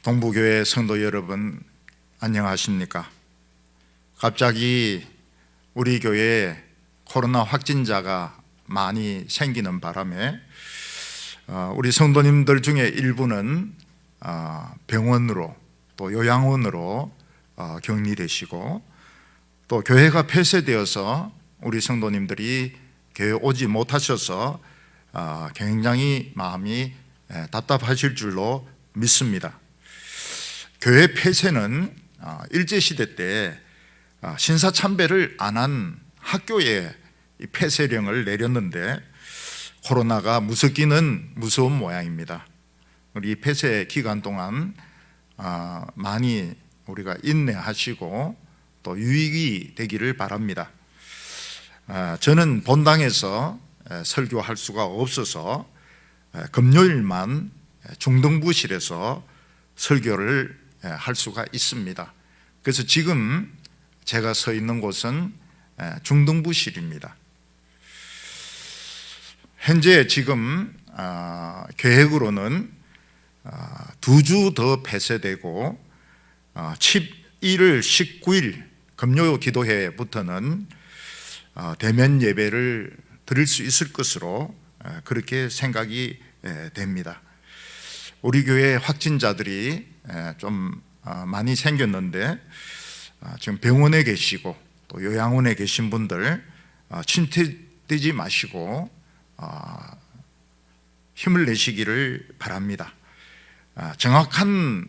동부교회 성도 여러분, 안녕하십니까? 갑자기 우리 교회에 코로나 확진자가 많이 생기는 바람에 우리 성도님들 중에 일부는 병원으로 또 요양원으로 격리되시고, 또 교회가 폐쇄되어서 우리 성도님들이 교회 오지 못하셔서 굉장히 마음이 답답하실 줄로 믿습니다. 교회 폐쇄는 일제시대 때 신사참배를 안 한 학교에 폐쇄령을 내렸는데, 코로나가 무섭기는 무서운 모양입니다. 우리 폐쇄 기간 동안 많이 우리가 인내하시고 또 유익이 되기를 바랍니다. 저는 본당에서 설교할 수가 없어서 금요일만 중등부실에서 설교를 할 수가 있습니다. 그래서 지금 제가 서 있는 곳은 중등부실입니다. 현재 지금 계획으로는 2주 더 폐쇄되고 11월 19일 금요 기도회부터는 대면 예배를 드릴 수 있을 것으로 그렇게 생각이 됩니다. 우리 교회 확진자들이 좀 많이 생겼는데, 지금 병원에 계시고 또 요양원에 계신 분들 침체되지 마시고 힘을 내시기를 바랍니다. 정확한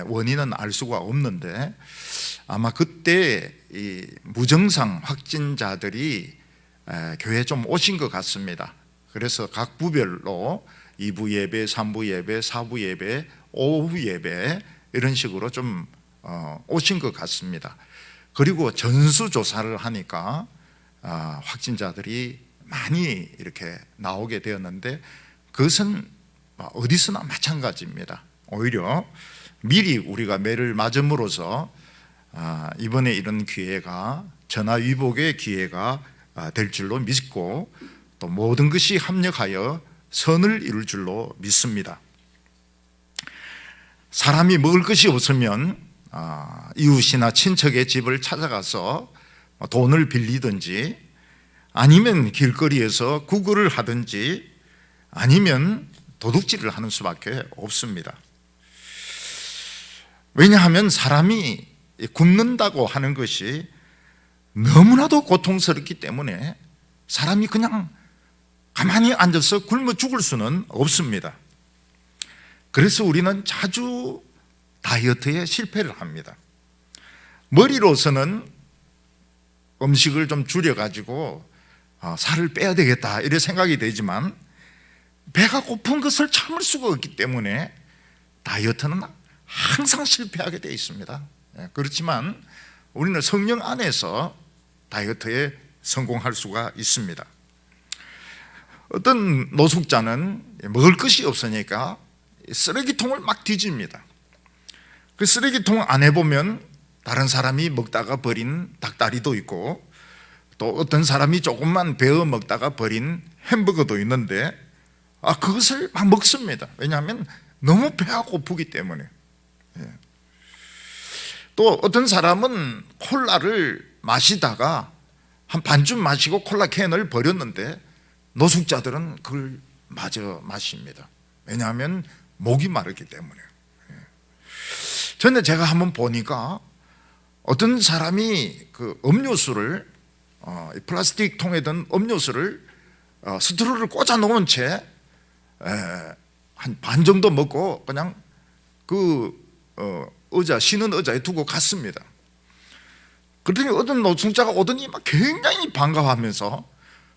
원인은 알 수가 없는데, 아마 그때 이 무증상 확진자들이 교회에 좀 오신 것 같습니다. 그래서 각 부별로 2부 예배, 3부 예배, 4부 예배, 오후 예배 이런 식으로 좀 오신 것 같습니다. 그리고 전수조사를 하니까 확진자들이 많이 이렇게 나오게 되었는데, 그것은 어디서나 마찬가지입니다. 오히려 미리 우리가 매를 맞음으로써 이번에 이런 기회가 전화위복의 기회가 될 줄로 믿고, 또 모든 것이 합력하여 선을 이룰 줄로 믿습니다. 사람이 먹을 것이 없으면 이웃이나 친척의 집을 찾아가서 돈을 빌리든지, 아니면 길거리에서 구걸을 하든지, 아니면 도둑질을 하는 수밖에 없습니다. 왜냐하면 사람이 굶는다고 하는 것이 너무나도 고통스럽기 때문에 사람이 그냥 가만히 앉아서 굶어 죽을 수는 없습니다. 그래서 우리는 자주 다이어트에 실패를 합니다. 머리로서는 음식을 좀 줄여가지고 살을 빼야 되겠다 이런 생각이 되지만, 배가 고픈 것을 참을 수가 없기 때문에 다이어트는 항상 실패하게 되어 있습니다. 그렇지만 우리는 성령 안에서 다이어트에 성공할 수가 있습니다. 어떤 노숙자는 먹을 것이 없으니까 쓰레기통을 막 뒤집니다. 그 쓰레기통 안에 보면 다른 사람이 먹다가 버린 닭다리도 있고, 또 어떤 사람이 조금만 베어 먹다가 버린 햄버거도 있는데 그것을 막 먹습니다. 왜냐하면 너무 배가 고프기 때문에. 또 어떤 사람은 콜라를 마시다가 한 반쯤 마시고 콜라 캔을 버렸는데, 노숙자들은 그걸 마저 마십니다. 왜냐하면 목이 마르기 때문에. 전에 제가 한번 보니까 어떤 사람이 그 음료수를 플라스틱 통에 든 음료수를 스트로를 꽂아 놓은 채 한 반 정도 먹고 그냥 그 의자, 쉬는 의자에 두고 갔습니다. 그랬더니 어떤 노숙자가 오더니 막 굉장히 반가워하면서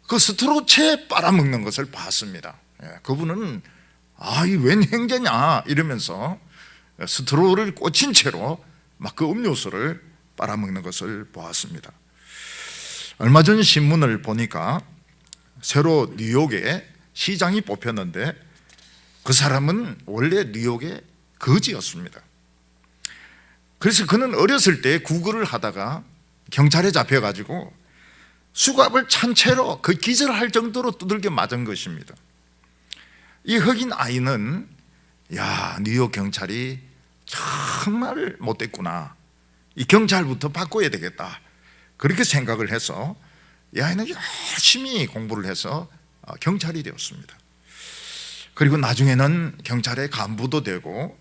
그 스트로 채 빨아먹는 것을 봤습니다. 그분은 이 웬 행제냐 이러면서 스트로를 꽂힌 채로 막 그 음료수를 빨아먹는 것을 보았습니다. 얼마 전 신문을 보니까 새로 뉴욕에 시장이 뽑혔는데, 그 사람은 원래 뉴욕의 거지였습니다. 그래서 그는 어렸을 때 구걸을 하다가 경찰에 잡혀가지고 수갑을 찬 채로 그 기절할 정도로 두들겨 맞은 것입니다. 이 흑인 아이는 뉴욕 경찰이 정말 못됐구나, 이 경찰부터 바꿔야 되겠다, 그렇게 생각을 해서 이 아이는 열심히 공부를 해서 경찰이 되었습니다. 그리고 나중에는 경찰의 간부도 되고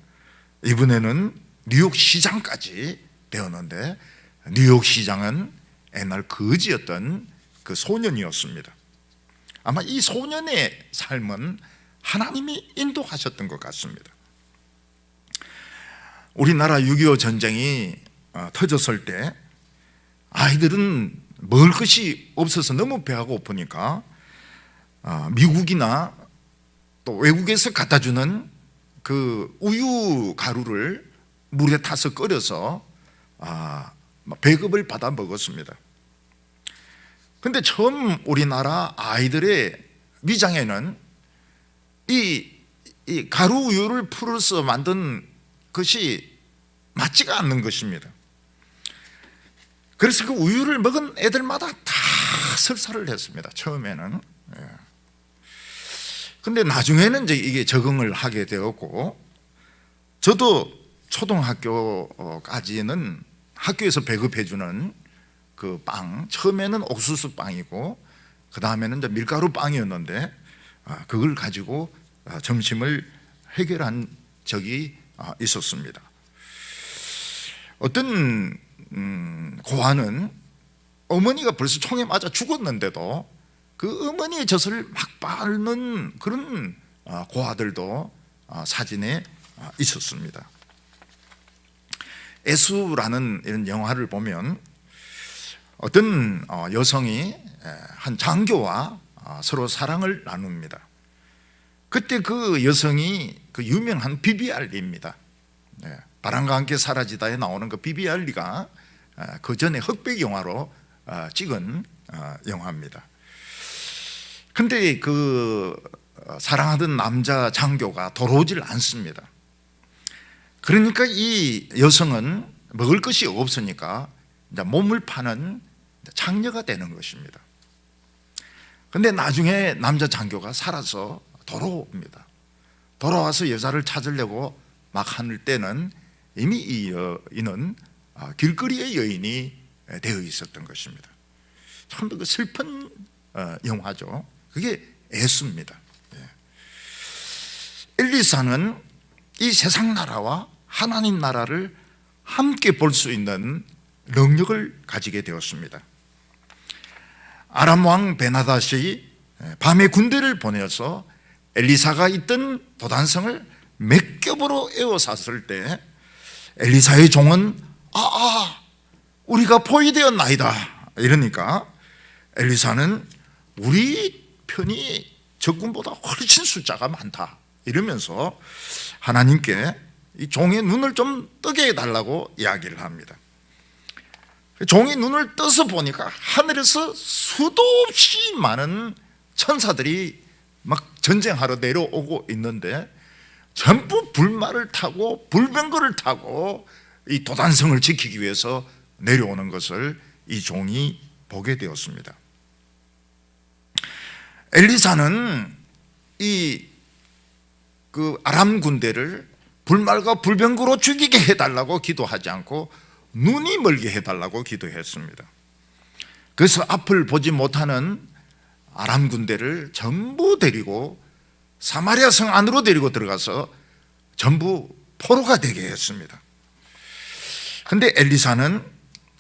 이번에는 뉴욕 시장까지 되었는데, 뉴욕 시장은 옛날 거지였던 그 소년이었습니다. 아마 이 소년의 삶은 하나님이 인도하셨던 것 같습니다. 우리나라 6.25 전쟁이 터졌을 때 아이들은 먹을 것이 없어서 너무 배가 고프니까 미국이나 또 외국에서 갖다 주는 그 우유 가루를 물에 타서 끓여서 배급을 받아 먹었습니다. 근데 처음 우리나라 아이들의 위장에는 이 가루 우유를 풀어서 만든 것이 맞지가 않는 것입니다. 그래서 그 우유를 먹은 애들마다 다 설사를 했습니다, 처음에는. 근데 나중에는 이제 이게 적응을 하게 되었고, 저도 초등학교까지는 학교에서 배급해주는 그 빵, 처음에는 옥수수 빵이고 그 다음에는 이제 밀가루 빵이었는데 그걸 가지고 점심을 해결한 적이 있었습니다. 어떤 고아는 어머니가 벌써 총에 맞아 죽었는데도 그 어머니의 젖을 막 밟는 그런 고아들도 사진에 있었습니다. 애수라는 이런 영화를 보면 어떤 여성이 한 장교와 서로 사랑을 나눕니다. 그때 그 여성이 그 유명한 비비알리입니다. 바람과 함께 사라지다에 나오는 그 비비알리가 그 전에 흑백 영화로 찍은 영화입니다. 근데 그 사랑하던 남자 장교가 돌아오질 않습니다. 그러니까 이 여성은 먹을 것이 없으니까 몸을 파는 창녀가 되는 것입니다. 근데 나중에 남자 장교가 살아서 돌아옵니다. 돌아와서 여자를 찾으려고 막 하는 때는 이미 이 여인은 길거리의 여인이 되어 있었던 것입니다. 참 그 슬픈 영화죠. 그게 애수입니다. 엘리사는 이 세상 나라와 하나님 나라를 함께 볼 수 있는 능력을 가지게 되었습니다. 아람 왕 베나닷이 밤에 군대를 보내서 엘리사가 있던 도단성을 몇 겹으로 에워쌌을 때 엘리사의 종은 우리가 포위되었나이다 이러니까 엘리사는 우리 편이 적군보다 훨씬 숫자가 많다 이러면서 하나님께 이 종의 눈을 좀 뜨게 해달라고 이야기를 합니다. 종이 눈을 떠서 보니까 하늘에서 수도 없이 많은 천사들이 막 전쟁하러 내려오고 있는데 전부 불말을 타고 불병거를 타고 이 도단성을 지키기 위해서 내려오는 것을 이 종이 보게 되었습니다. 엘리사는 이 그 아람 군대를 불말과 불병거로 죽이게 해달라고 기도하지 않고 눈이 멀게 해달라고 기도했습니다. 그래서 앞을 보지 못하는 아람 군대를 전부 데리고 사마리아 성 안으로 데리고 들어가서 전부 포로가 되게 했습니다. 그런데 엘리사는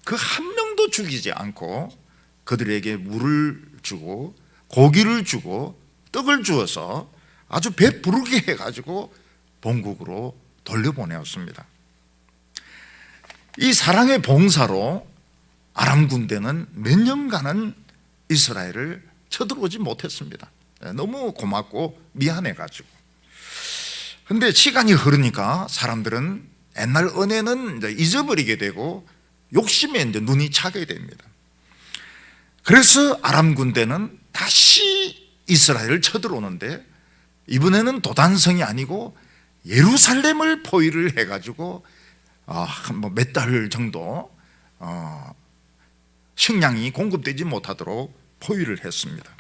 그 한 명도 죽이지 않고 그들에게 물을 주고 고기를 주고 떡을 주어서 아주 배부르게 해가지고 본국으로 돌려보내었습니다. 이 사랑의 봉사로 아람 군대는 몇 년간은 이스라엘을 쳐들어오지 못했습니다. 너무 고맙고 미안해가지고. 그런데 시간이 흐르니까 사람들은 옛날 은혜는 이제 잊어버리게 되고 욕심에 이제 눈이 차게 됩니다. 그래서 아람 군대는 다시 이스라엘을 쳐들어오는데 이번에는 도단성이 아니고 예루살렘을 포위를 해가지고 몇 달 정도 식량이 공급되지 못하도록 포위를 했습니다.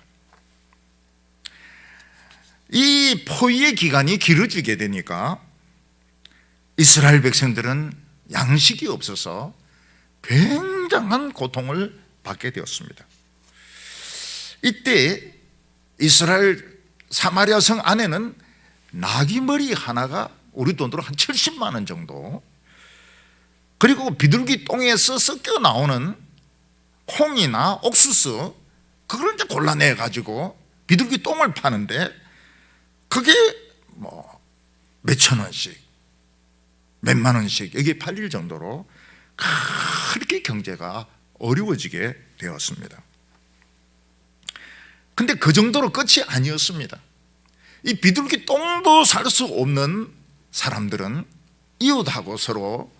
이 포위의 기간이 길어지게 되니까 이스라엘 백성들은 양식이 없어서 굉장한 고통을 받게 되었습니다. 이때 이스라엘 사마리아 성 안에는 나귀 머리 하나가 우리 돈으로 한 70만 원 정도, 그리고 비둘기 똥에서 섞여 나오는 콩이나 옥수수, 그걸 이제 골라내 가지고 비둘기 똥을 파는데 그게 뭐 몇천 원씩, 몇만 원씩 여기에 팔릴 정도로 그렇게 경제가 어려워지게 되었습니다. 근데 그 정도로 끝이 아니었습니다. 이 비둘기 똥도 살 수 없는 사람들은 이웃하고 서로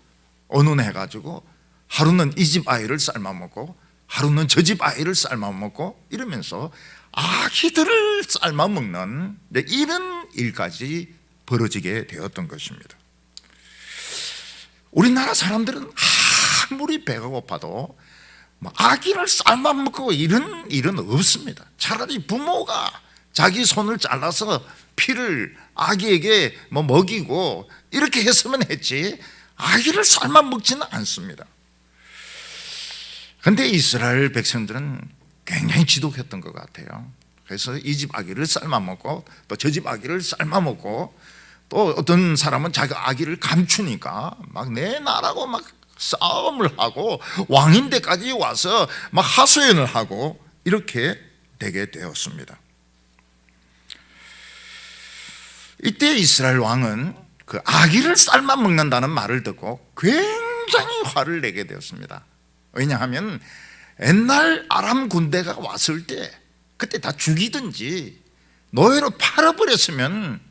언혼해 가지고 하루는 이 집 아이를 삶아 먹고 하루는 저 집 아이를 삶아 먹고 이러면서 아기들을 삶아 먹는 이런 일까지 벌어지게 되었던 것입니다. 우리나라 사람들은 아무리 배가 고파도 아기를 삶아 먹고 이런 일은 없습니다. 차라리 부모가 자기 손을 잘라서 피를 아기에게 먹이고 이렇게 했으면 했지 아기를 삶아 먹지는 않습니다. 그런데 이스라엘 백성들은 굉장히 지독했던 것 같아요. 그래서 이 집 아기를 삶아 먹고 또 저 집 아기를 삶아 먹고, 또 어떤 사람은 자기 아기를 감추니까 막 내놔라고 막 싸움을 하고 왕인데까지 와서 막 하소연을 하고 이렇게 되게 되었습니다. 이때 이스라엘 왕은 그 아기를 삶아 먹는다는 말을 듣고 굉장히 화를 내게 되었습니다. 왜냐하면 옛날 아람 군대가 왔을 때 그때 다 죽이든지 노예로 팔아버렸으면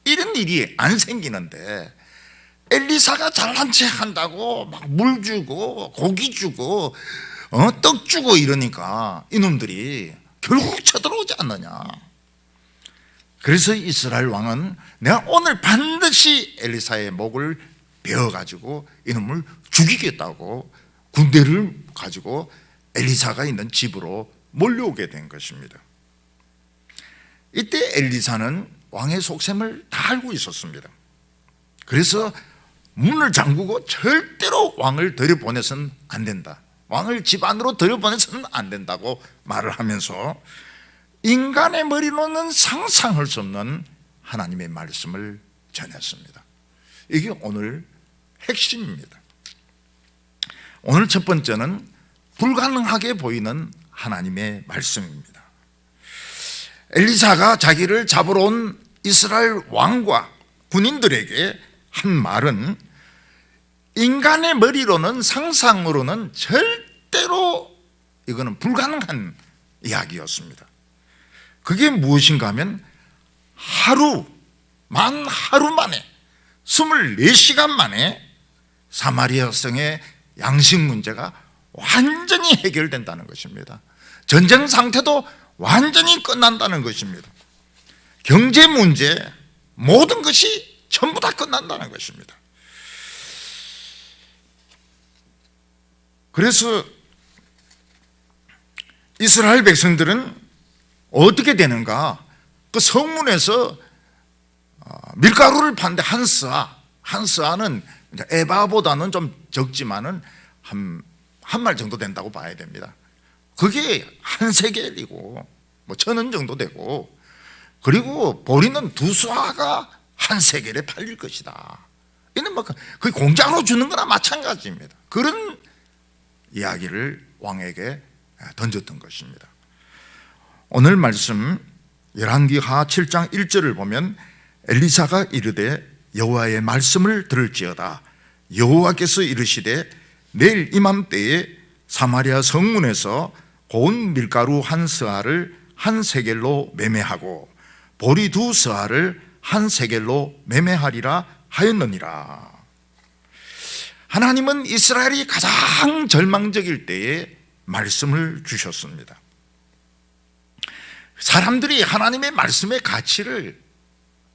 이런 일이 안 생기는데, 엘리사가 잘난 체 한다고 막 물 주고 고기 주고 떡 주고 이러니까 이놈들이 결국 쳐들어오지 않느냐. 그래서 이스라엘 왕은 내가 오늘 반드시 엘리사의 목을 베어가지고 이놈을 죽이겠다고 군대를 가지고 엘리사가 있는 집으로 몰려오게 된 것입니다. 이때 엘리사는 왕의 속셈을 다 알고 있었습니다. 그래서 문을 잠그고 절대로 왕을 들여보내서는 안 된다, 왕을 집 안으로 들여보내서는 안 된다고 말을 하면서 인간의 머리로는 상상할 수 없는 하나님의 말씀을 전했습니다. 이게 오늘 핵심입니다. 오늘 첫 번째는 불가능하게 보이는 하나님의 말씀입니다. 엘리사가 자기를 잡으러 온 이스라엘 왕과 군인들에게 한 말은 인간의 머리로는, 상상으로는 절대로 이거는 불가능한 이야기였습니다. 그게 무엇인가 하면 하루 만에 24시간 만에 사마리아 성의 양식 문제가 완전히 해결된다는 것입니다. 전쟁 상태도 완전히 끝난다는 것입니다. 경제 문제, 모든 것이 전부 다 끝난다는 것입니다. 그래서 이스라엘 백성들은 어떻게 되는가? 그 성문에서 밀가루를 파는데 한 스아는 에바보다는 좀 적지만은 한 말 정도 된다고 봐야 됩니다. 그게 한 세겔이고 뭐 1,000원 정도 되고, 그리고 보리는 2수아가 한 세겔에 팔릴 것이다. 이는 뭐 그 공짜로 주는 거나 마찬가지입니다. 그런 이야기를 왕에게 던졌던 것입니다. 오늘 말씀 열왕기하 7장 1절을 보면 엘리사가 이르되 여호와의 말씀을 들을지어다. 여호와께서 이르시되 내일 이맘때에 사마리아 성문에서 고운 밀가루 한 스아를 한 세겔로 매매하고 보리 2스아를 한 세겔로 매매하리라 하였느니라. 하나님은 이스라엘이 가장 절망적일 때에 말씀을 주셨습니다. 사람들이 하나님의 말씀의 가치를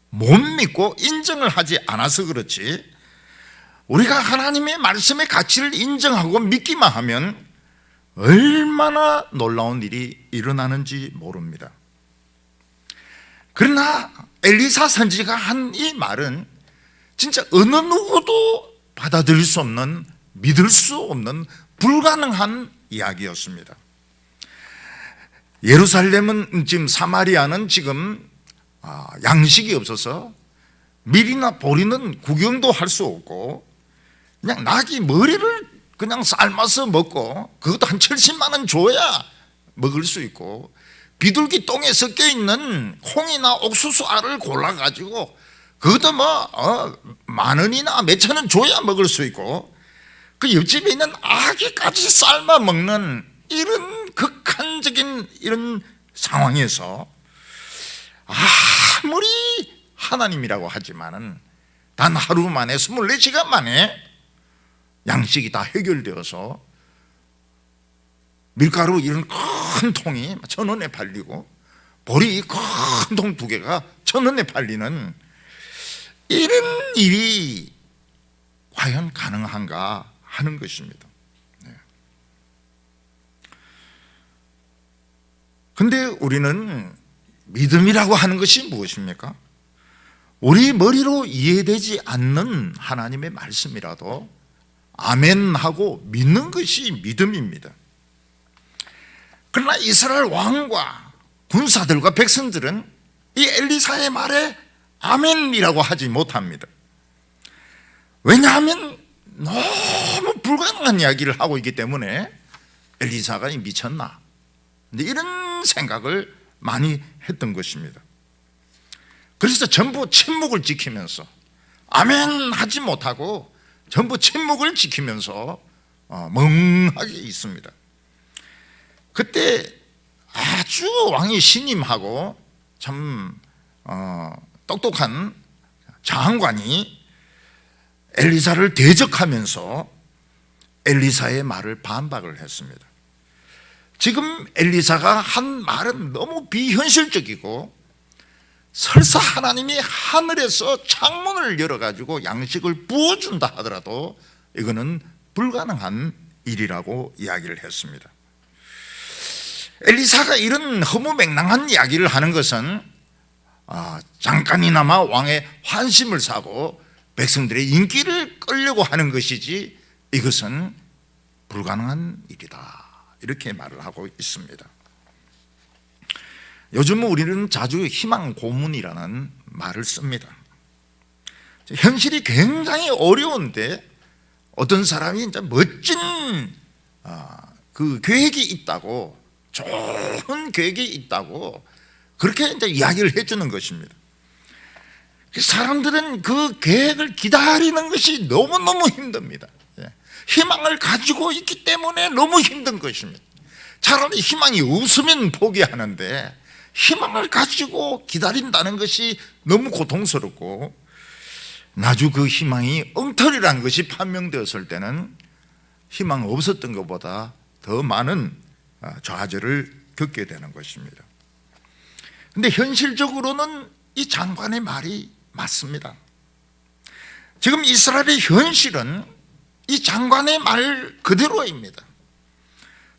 못 믿고 인정을 하지 않아서 그렇지, 우리가 하나님의 말씀의 가치를 인정하고 믿기만 하면 얼마나 놀라운 일이 일어나는지 모릅니다. 그러나 엘리사 선지가 한 이 말은 진짜 어느 누구도 받아들일 수 없는, 믿을 수 없는 불가능한 이야기였습니다. 예루살렘은 지금, 사마리아는 지금 양식이 없어서 밀이나 보리는 구경도 할 수 없고, 그냥 나귀 머리를 그냥 삶아서 먹고 그것도 한 70만 원 줘야 먹을 수 있고, 비둘기 똥에 섞여 있는 콩이나 옥수수 알을 골라가지고 그것도 만 원이나 몇천 원 줘야 먹을 수 있고, 그 옆집에 있는 아기까지 삶아 먹는 이런 극한적인 이런 상황에서 아무리 하나님이라고 하지만은 단 하루 만에 24시간 만에 양식이 다 해결되어서 밀가루 이런 큰 통이 1,000원에 팔리고 보리 큰 통 2개가 1,000원에 팔리는 이런 일이 과연 가능한가 하는 것입니다. 그런데 우리는 믿음이라고 하는 것이 무엇입니까? 우리 머리로 이해되지 않는 하나님의 말씀이라도 아멘하고 믿는 것이 믿음입니다. 그러나 이스라엘 왕과 군사들과 백성들은 이 엘리사의 말에 아멘이라고 하지 못합니다. 왜냐하면 너무 불가능한 이야기를 하고 있기 때문에 엘리사가 미쳤나, 이런 생각을 많이 했던 것입니다. 그래서 전부 침묵을 지키면서 아멘 하지 못하고 전부 침묵을 지키면서 멍하게 있습니다. 그때 아주 왕이 신임하고 참 똑똑한 장관이 엘리사를 대적하면서 엘리사의 말을 반박을 했습니다. 지금 엘리사가 한 말은 너무 비현실적이고, 설사 하나님이 하늘에서 창문을 열어가지고 양식을 부어준다 하더라도 이거는 불가능한 일이라고 이야기를 했습니다. 엘리사가 이런 허무맹랑한 이야기를 하는 것은 잠깐이나마 왕의 환심을 사고 백성들의 인기를 끌려고 하는 것이지, 이것은 불가능한 일이다, 이렇게 말을 하고 있습니다. 요즘은 우리는 자주 희망 고문이라는 말을 씁니다. 현실이 굉장히 어려운데 어떤 사람이 이제 멋진 그 계획이 있다고, 좋은 계획이 있다고 그렇게 이제 이야기를 해주는 것입니다. 사람들은 그 계획을 기다리는 것이 너무너무 힘듭니다. 희망을 가지고 있기 때문에 너무 힘든 것입니다. 차라리 희망이 없으면 포기하는데 희망을 가지고 기다린다는 것이 너무 고통스럽고, 나중 그 희망이 엉터리라는 것이 판명되었을 때는 희망 없었던 것보다 더 많은 좌절을 겪게 되는 것입니다. 그런데 현실적으로는 이 장관의 말이 맞습니다. 지금 이스라엘의 현실은 이 장관의 말 그대로입니다.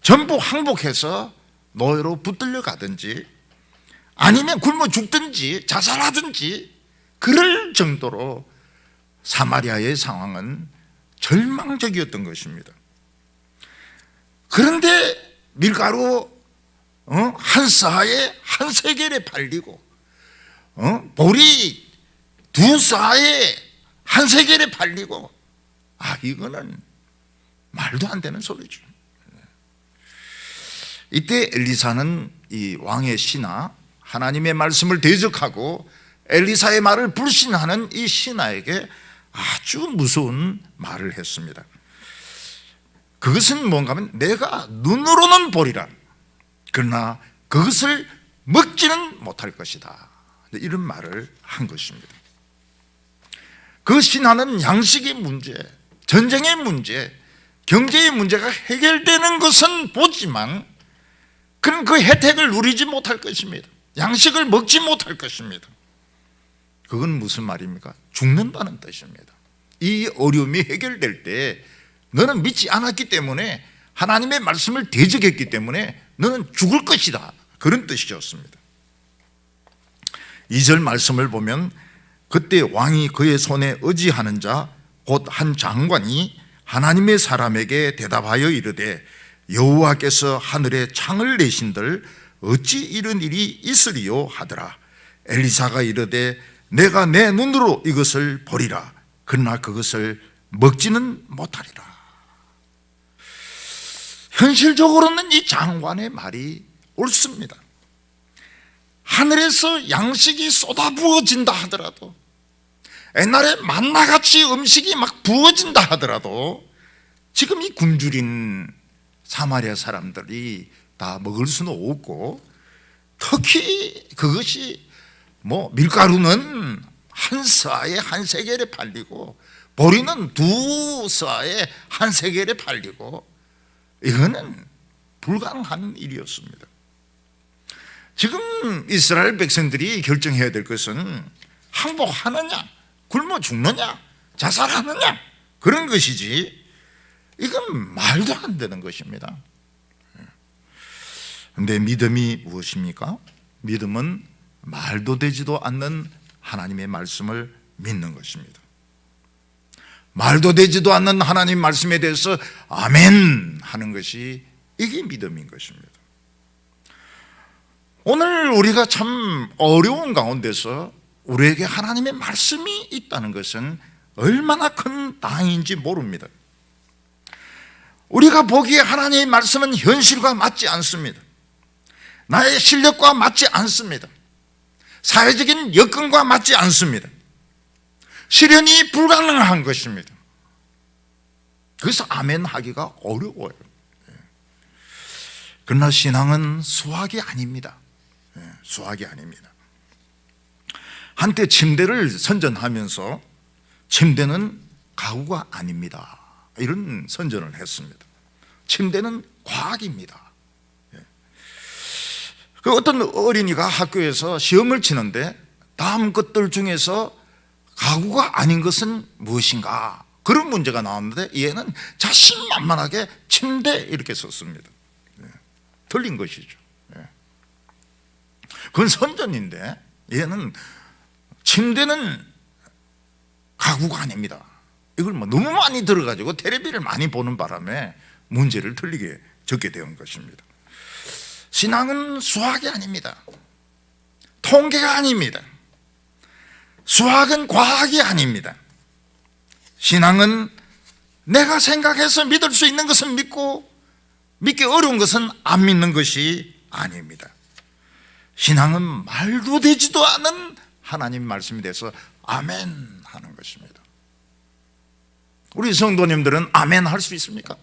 전부 항복해서 노예로 붙들려 가든지 아니면 굶어 죽든지 자살하든지 그럴 정도로 사마리아의 상황은 절망적이었던 것입니다. 그런데 밀가루 한 사에 한 세겔에 팔리고 보리 2사에 한 세겔에 팔리고, 이거는 말도 안 되는 소리죠. 이때 엘리사는 이 왕의 신하, 하나님의 말씀을 대적하고 엘리사의 말을 불신하는 이 신하에게 아주 무서운 말을 했습니다. 그것은 뭔가 하면 내가 눈으로는 보리라, 그러나 그것을 먹지는 못할 것이다, 이런 말을 한 것입니다. 그 신하는 양식의 문제, 전쟁의 문제, 경제의 문제가 해결되는 것은 보지만 그런 그 혜택을 누리지 못할 것입니다. 양식을 먹지 못할 것입니다. 그건 무슨 말입니까? 죽는다는 뜻입니다. 이 어려움이 해결될 때 너는 믿지 않았기 때문에, 하나님의 말씀을 대적했기 때문에 너는 죽을 것이다, 그런 뜻이었습니다. 2절 말씀을 보면 그때 왕이 그의 손에 의지하는 자 곧 한 장관이 하나님의 사람에게 대답하여 이르되 여호와께서 하늘에 창을 내신들 어찌 이런 일이 있으리요 하더라. 엘리사가 이르되 내가 내 눈으로 이것을 보리라. 그러나 그것을 먹지는 못하리라. 현실적으로는 이 장관의 말이 옳습니다. 하늘에서 양식이 쏟아부어진다 하더라도, 옛날에 만나같이 음식이 막 부어진다 하더라도 지금 이 굶주린 사마리아 사람들이 다 먹을 수는 없고, 특히 그것이 밀가루는 한 서아에 한 세겔에 팔리고 보리는 두 서아에 한 세겔에 팔리고, 이거는 불가능한 일이었습니다. 지금 이스라엘 백성들이 결정해야 될 것은 항복하느냐, 굶어 죽느냐, 자살하느냐, 그런 것이지 이건 말도 안 되는 것입니다. 그런데 믿음이 무엇입니까? 믿음은 말도 되지도 않는 하나님의 말씀을 믿는 것입니다. 말도 되지도 않는 하나님 말씀에 대해서 아멘 하는 것이, 이게 믿음인 것입니다. 오늘 우리가 참 어려운 가운데서 우리에게 하나님의 말씀이 있다는 것은 얼마나 큰 다행인지 모릅니다. 우리가 보기에 하나님의 말씀은 현실과 맞지 않습니다. 나의 실력과 맞지 않습니다. 사회적인 여건과 맞지 않습니다. 실현이 불가능한 것입니다. 그래서 아멘 하기가 어려워요. 그러나 신앙은 수학이 아닙니다. 수학이 아닙니다. 한때 침대를 선전하면서 침대는 가구가 아닙니다, 이런 선전을 했습니다. 침대는 과학입니다. 그 어떤 어린이가 학교에서 시험을 치는데 다음 것들 중에서 가구가 아닌 것은 무엇인가, 그런 문제가 나왔는데 얘는 자신만만하게 침대 이렇게 썼습니다. 틀린 것이죠. 그건 선전인데 얘는 침대는 가구가 아닙니다, 이걸 너무 많이 들어가지고 텔레비를 많이 보는 바람에 문제를 틀리게 적게 된 것입니다. 신앙은 수학이 아닙니다. 통계가 아닙니다. 수학은 과학이 아닙니다. 신앙은 내가 생각해서 믿을 수 있는 것은 믿고 믿기 어려운 것은 안 믿는 것이 아닙니다. 신앙은 말도 되지도 않은 하나님 말씀에 대해서 아멘 하는 것입니다. 우리 성도님들은 아멘 할 수 있습니까?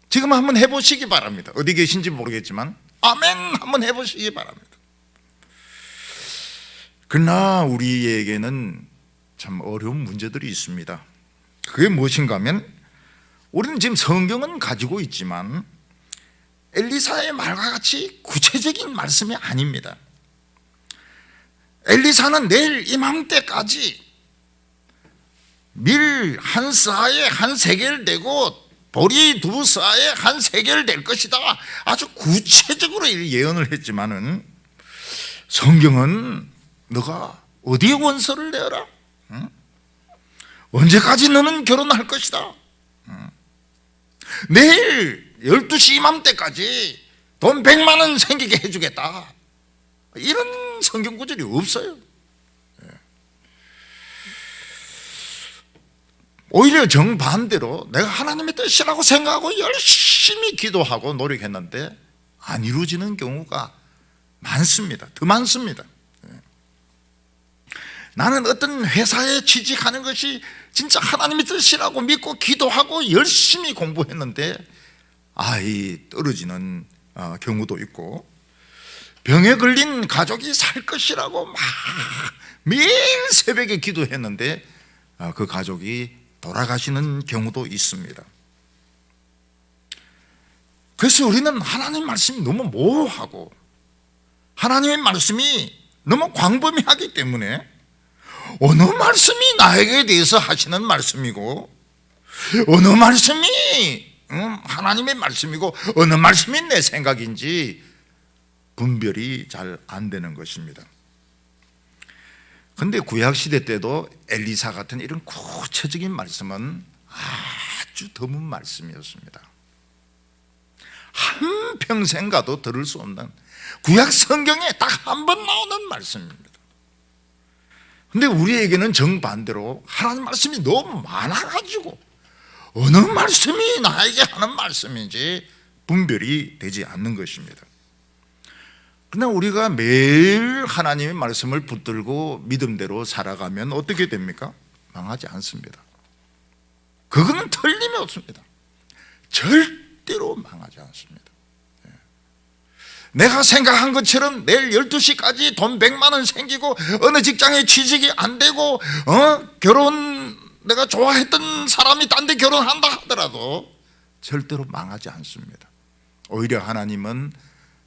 지금 한번 해보시기 바랍니다. 어디 계신지 모르겠지만 아멘 한번 해보시기 바랍니다. 그러나 우리에게는 참 어려운 문제들이 있습니다. 그게 무엇인가 하면, 우리는 지금 성경은 가지고 있지만 엘리사의 말과 같이 구체적인 말씀이 아닙니다. 엘리사는 내일 이맘때까지 밀 한 서아에 한 세겔 되고 보리 두 서아에 한 세겔 될 것이다, 아주 구체적으로 예언을 했지만은 성경은 너가 어디에 원서를 내어라? 응? 언제까지 너는 결혼할 것이다? 응? 내일 12시 이맘때까지 돈 100만 원 생기게 해주겠다, 이런 성경 구절이 없어요. 오히려 정반대로 내가 하나님의 뜻이라고 생각하고 열심히 기도하고 노력했는데 안 이루어지는 경우가 많습니다. 더 많습니다. 나는 어떤 회사에 취직하는 것이 진짜 하나님의 뜻이라고 믿고 기도하고 열심히 공부했는데 떨어지는 경우도 있고, 병에 걸린 가족이 살 것이라고 막 매일 새벽에 기도했는데 그 가족이 돌아가시는 경우도 있습니다. 그래서 우리는 하나님 말씀이 너무 모호하고 하나님의 말씀이 너무 광범위하기 때문에 어느 말씀이 나에게 대해서 하시는 말씀이고 어느 말씀이 하나님의 말씀이고 어느 말씀이 내 생각인지 분별이 잘 안 되는 것입니다. 근데 구약 시대 때도 엘리사 같은 이런 구체적인 말씀은 아주 드문 말씀이었습니다. 한평생 가도 들을 수 없는 구약 성경에 딱 한 번 나오는 말씀입니다. 근데 우리에게는 정반대로 하나님 말씀이 너무 많아가지고 어느 말씀이 나에게 하는 말씀인지 분별이 되지 않는 것입니다. 그러나 우리가 매일 하나님의 말씀을 붙들고 믿음대로 살아가면 어떻게 됩니까? 망하지 않습니다. 그거는 틀림이 없습니다. 절대로 망하지 않습니다. 내가 생각한 것처럼 내일 12시까지 돈 100만 원 생기고 어느 직장에 취직이 안 되고 결혼 내가 좋아했던 사람이 딴 데 결혼한다 하더라도 절대로 망하지 않습니다. 오히려 하나님은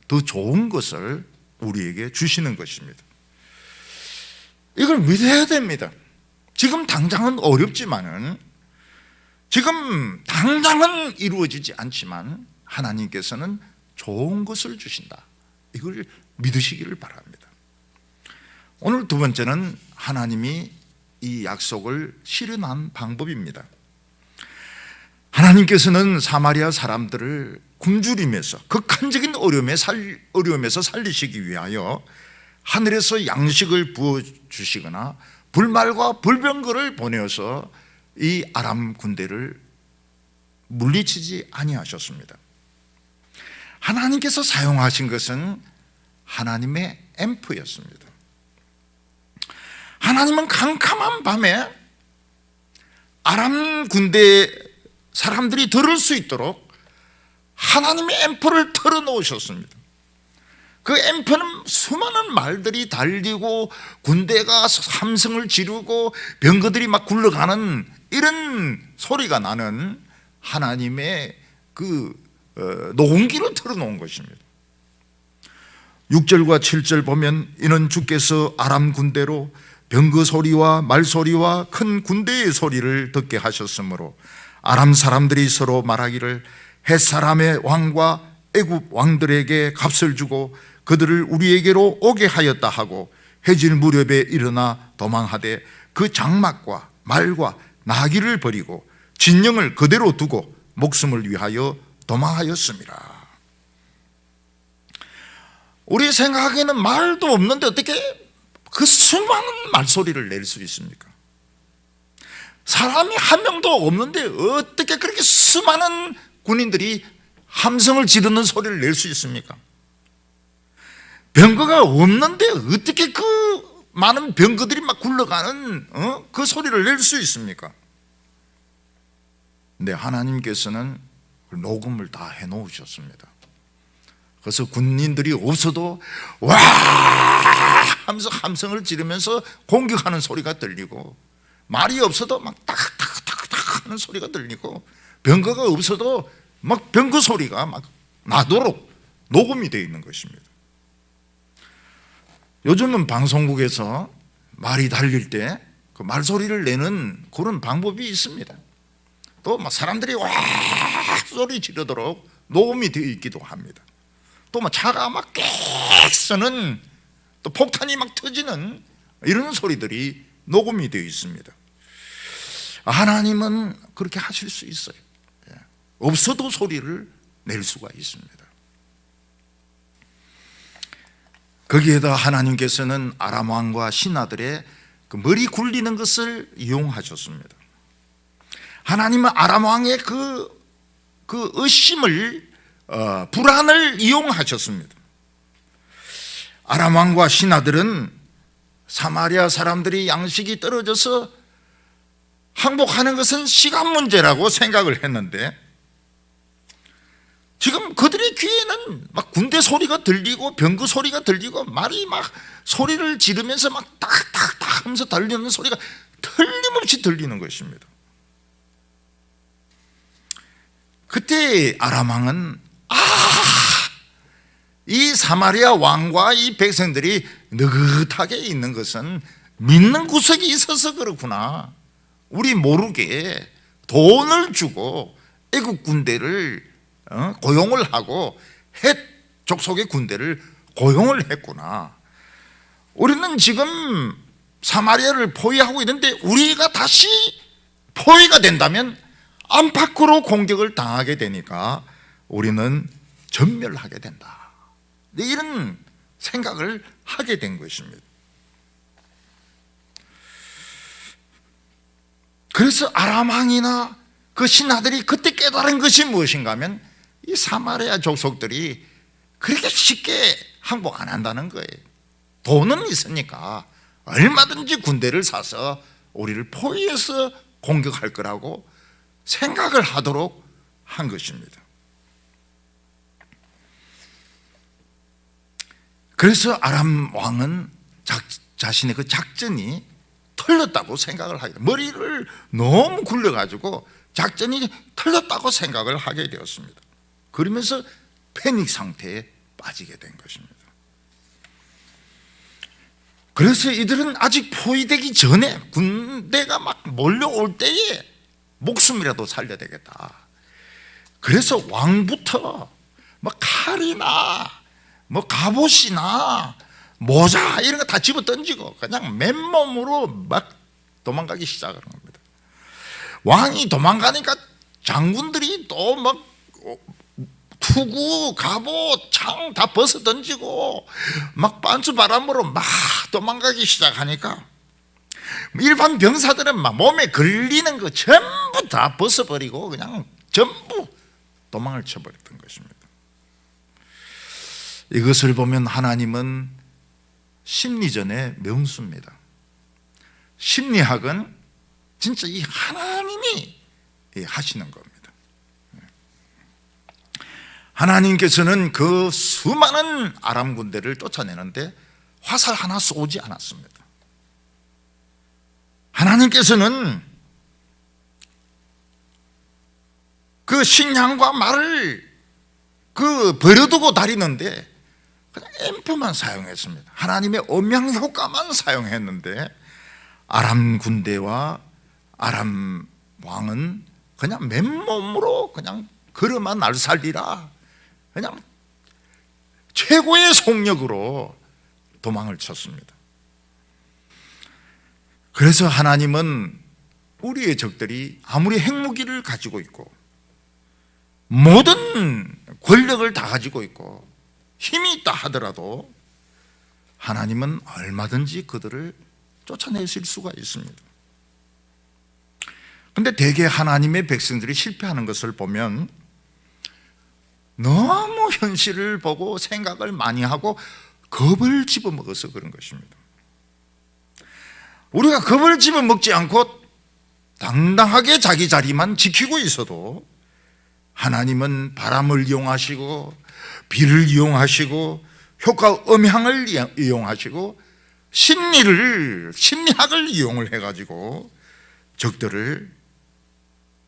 더 좋은 것을 우리에게 주시는 것입니다. 이걸 믿어야 됩니다. 지금 당장은 어렵지만은, 지금 당장은 이루어지지 않지만 하나님께서는 좋은 것을 주신다. 이걸 믿으시기를 바랍니다. 오늘 두 번째는 하나님이 이 약속을 실현한 방법입니다. 하나님께서는 사마리아 사람들을 굶주림에서, 극한적인 어려움에서 살리시기 위하여 하늘에서 양식을 부어주시거나 불말과 불병거를 보내어서 이 아람 군대를 물리치지 아니하셨습니다. 하나님께서 사용하신 것은 하나님의 앰프였습니다. 하나님은 캄캄한 밤에 아람 군대 사람들이 들을 수 있도록 하나님의 앰프를 틀어놓으셨습니다. 그 앰프는 수많은 말들이 달리고 군대가 함성을 지르고 병거들이 막 굴러가는 이런 소리가 나는 하나님의 그 녹음기를 틀어놓은 것입니다. 6절과 7절 보면 이는 주께서 아람 군대로 병거 소리와 말 소리와 큰 군대의 소리를 듣게 하셨으므로 아람 사람들이 서로 말하기를 헷사람의 왕과 애굽 왕들에게 값을 주고 그들을 우리에게로 오게 하였다 하고 해질 무렵에 일어나 도망하되 그 장막과 말과 나귀를 버리고 진영을 그대로 두고 목숨을 위하여 도망하였습니다. 우리 생각에는 말도 없는데 어떻게 그 수많은 말소리를 낼 수 있습니까? 사람이 한 명도 없는데 어떻게 그렇게 수많은 군인들이 함성을 지르는 소리를 낼 수 있습니까? 병거가 없는데 어떻게 그 많은 병거들이 막 굴러가는 그 소리를 낼 수 있습니까? 근데 하나님께서는 녹음을 다 해놓으셨습니다. 그래서 군인들이 없어도 와 하면서 함성을 지르면서 공격하는 소리가 들리고, 말이 없어도 막 탁탁탁탁 하는 소리가 들리고, 병거가 없어도 막 병거 소리가 막 나도록 녹음이 되어 있는 것입니다. 요즘은 방송국에서 말이 달릴 때 그 말소리를 내는 그런 방법이 있습니다. 또 막 사람들이 와 소리 지르도록 녹음이 되어 있기도 합니다. 또 막 차가 막 깨 쓰는, 또 폭탄이 막 터지는 이런 소리들이 녹음이 되어 있습니다. 하나님은 그렇게 하실 수 있어요. 없어도 소리를 낼 수가 있습니다. 거기에다 하나님께서는 아람 왕과 신하들의 그 머리 굴리는 것을 이용하셨습니다. 하나님은 아람 왕의 그 의심을, 불안을 이용하셨습니다. 아람 왕과 신하들은 사마리아 사람들이 양식이 떨어져서 항복하는 것은 시간 문제라고 생각을 했는데, 지금 그들의 귀에는 막 군대 소리가 들리고 병거 소리가 들리고 말이 막 소리를 지르면서 막 딱딱딱 하면서 들리는 소리가 틀림없이 들리는 것입니다. 그때 아람 왕은 이 사마리아 왕과 이 백성들이 느긋하게 있는 것은 믿는 구석이 있어서 그렇구나. 우리 모르게 돈을 주고 애국 군대를 고용을 하고 헷 족속의 군대를 고용을 했구나. 우리는 지금 사마리아를 포위하고 있는데 우리가 다시 포위가 된다면 안팎으로 공격을 당하게 되니까 우리는 전멸하게 된다. 이런 생각을 하게 된 것입니다. 그래서 아람 왕이나 그 신하들이 그때 깨달은 것이 무엇인가 하면 이 사마리아 족속들이 그렇게 쉽게 항복 안 한다는 거예요. 돈은 있으니까 얼마든지 군대를 사서 우리를 포위해서 공격할 거라고 생각을 하도록 한 것입니다. 그래서 아람 왕은 자신의 그 작전이 틀렸다고 생각을 하게 돼요. 머리를 너무 굴려가지고 작전이 틀렸다고 생각을 하게 되었습니다. 그러면서 패닉 상태에 빠지게 된 것입니다. 그래서 이들은 아직 포위되기 전에 군대가 막 몰려올 때에 목숨이라도 살려야 되겠다. 그래서 왕부터 뭐 칼이나 뭐 갑옷이나 모자 이런 거 다 집어 던지고 그냥 맨몸으로 막 도망가기 시작하는 겁니다. 왕이 도망가니까 장군들이 또 막 투구, 갑옷, 창 다 벗어 던지고 막 반수바람으로 막 도망가기 시작하니까 일반 병사들은 막 몸에 걸리는 거 전부 다 벗어버리고 그냥 전부 도망을 쳐버렸던 것입니다. 이것을 보면 하나님은 심리전의 명수입니다. 심리학은 진짜 이 하나님이 하시는 겁니다. 하나님께서는 그 수많은 아람 군대를 쫓아내는데 화살 하나 쏘지 않았습니다. 하나님께서는 그 식량과 말을 버려두고 다니는데 그냥 앰프만 사용했습니다. 하나님의 음향 효과만 사용했는데 아람 군대와 아람 왕은 그냥 맨몸으로 그냥 걸어만 날살리라 그냥 최고의 속력으로 도망을 쳤습니다. 그래서 하나님은 우리의 적들이 아무리 핵무기를 가지고 있고 모든 권력을 다 가지고 있고 힘이 있다 하더라도 하나님은 얼마든지 그들을 쫓아내실 수가 있습니다. 그런데 대개 하나님의 백성들이 실패하는 것을 보면 너무 현실을 보고 생각을 많이 하고 겁을 집어먹어서 그런 것입니다. 우리가 겁을 집어먹지 않고 당당하게 자기 자리만 지키고 있어도 하나님은 바람을 이용하시고 비를 이용하시고 효과 음향을 이용하시고 심리학을 이용을 해가지고 적들을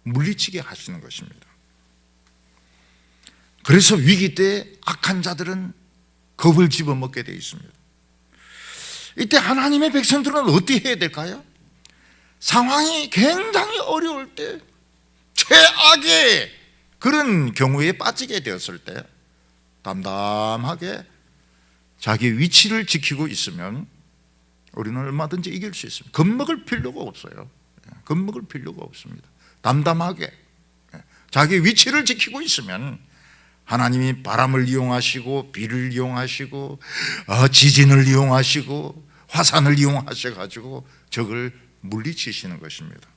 물리치게 하시는 것입니다. 그래서 위기 때 악한 자들은 겁을 집어먹게 되어 있습니다. 이때 하나님의 백성들은 어떻게 해야 될까요? 상황이 굉장히 어려울 때 최악의 그런 경우에 빠지게 되었을 때 담담하게 자기 위치를 지키고 있으면 우리는 얼마든지 이길 수 있습니다. 겁먹을 필요가 없어요. 겁먹을 필요가 없습니다. 담담하게 자기 위치를 지키고 있으면 하나님이 바람을 이용하시고 비를 이용하시고 지진을 이용하시고 화산을 이용하셔가지고 적을 물리치시는 것입니다.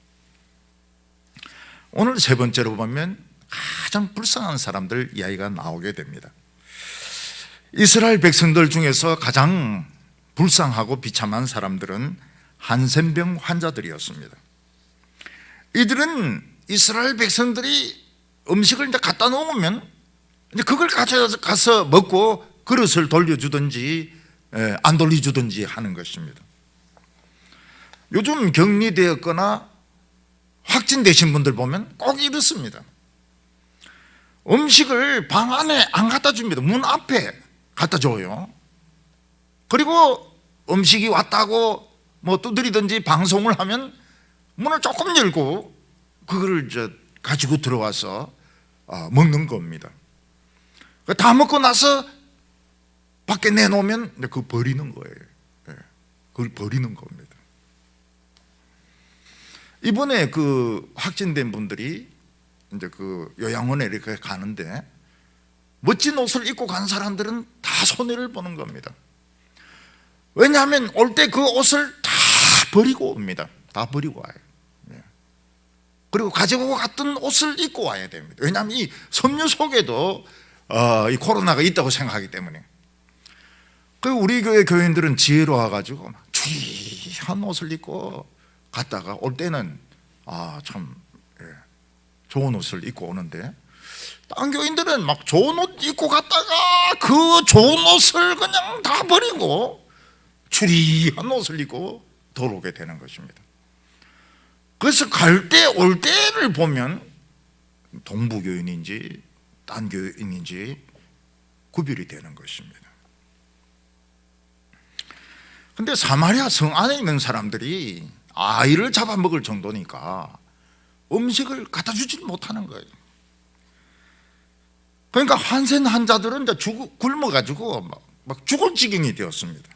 오늘 세 번째로 보면 가장 불쌍한 사람들 이야기가 나오게 됩니다. 이스라엘 백성들 중에서 가장 불쌍하고 비참한 사람들은 한센병 환자들이었습니다. 이들은 이스라엘 백성들이 음식을 이제 갖다 놓으면 이제 그걸 가져가서 먹고 그릇을 돌려주든지 안 돌려주든지 하는 것입니다. 요즘 격리되었거나 확진되신 분들 보면 꼭 이렇습니다. 음식을 방 안에 안 갖다 줍니다. 문 앞에 갖다 줘요. 그리고 음식이 왔다고 뭐 두드리든지 방송을 하면 문을 조금 열고 그걸 가지고 들어와서 먹는 겁니다. 다 먹고 나서 밖에 내놓으면 그거 버리는 거예요. 그걸 버리는 겁니다. 이번에 그 확진된 분들이 이제 그 요양원에 이렇게 가는데 멋진 옷을 입고 간 사람들은 다 손해를 보는 겁니다. 왜냐하면 올 때 그 옷을 다 버리고 옵니다. 다 버리고 와요. 그리고 가지고 갔던 옷을 입고 와야 됩니다. 왜냐하면 이 섬유 속에도 이 코로나가 있다고 생각하기 때문에. 그리고 우리 교회 교인들은 지혜로워가지고 추리한 옷을 입고 갔다가 올 때는 참 좋은 옷을 입고 오는데, 딴 교인들은 막 좋은 옷 입고 갔다가 그 좋은 옷을 그냥 다 버리고 추리한 옷을 입고 돌아오게 되는 것입니다. 그래서 갈 때 올 때를 보면 동부 교인인지 딴 교인인지 구별이 되는 것입니다. 근데 사마리아 성 안에 있는 사람들이 아이를 잡아먹을 정도니까 음식을 갖다 주질 못하는 거예요. 그러니까 한센 환자들은 이제 굶어가지고 막 죽을 지경이 되었습니다.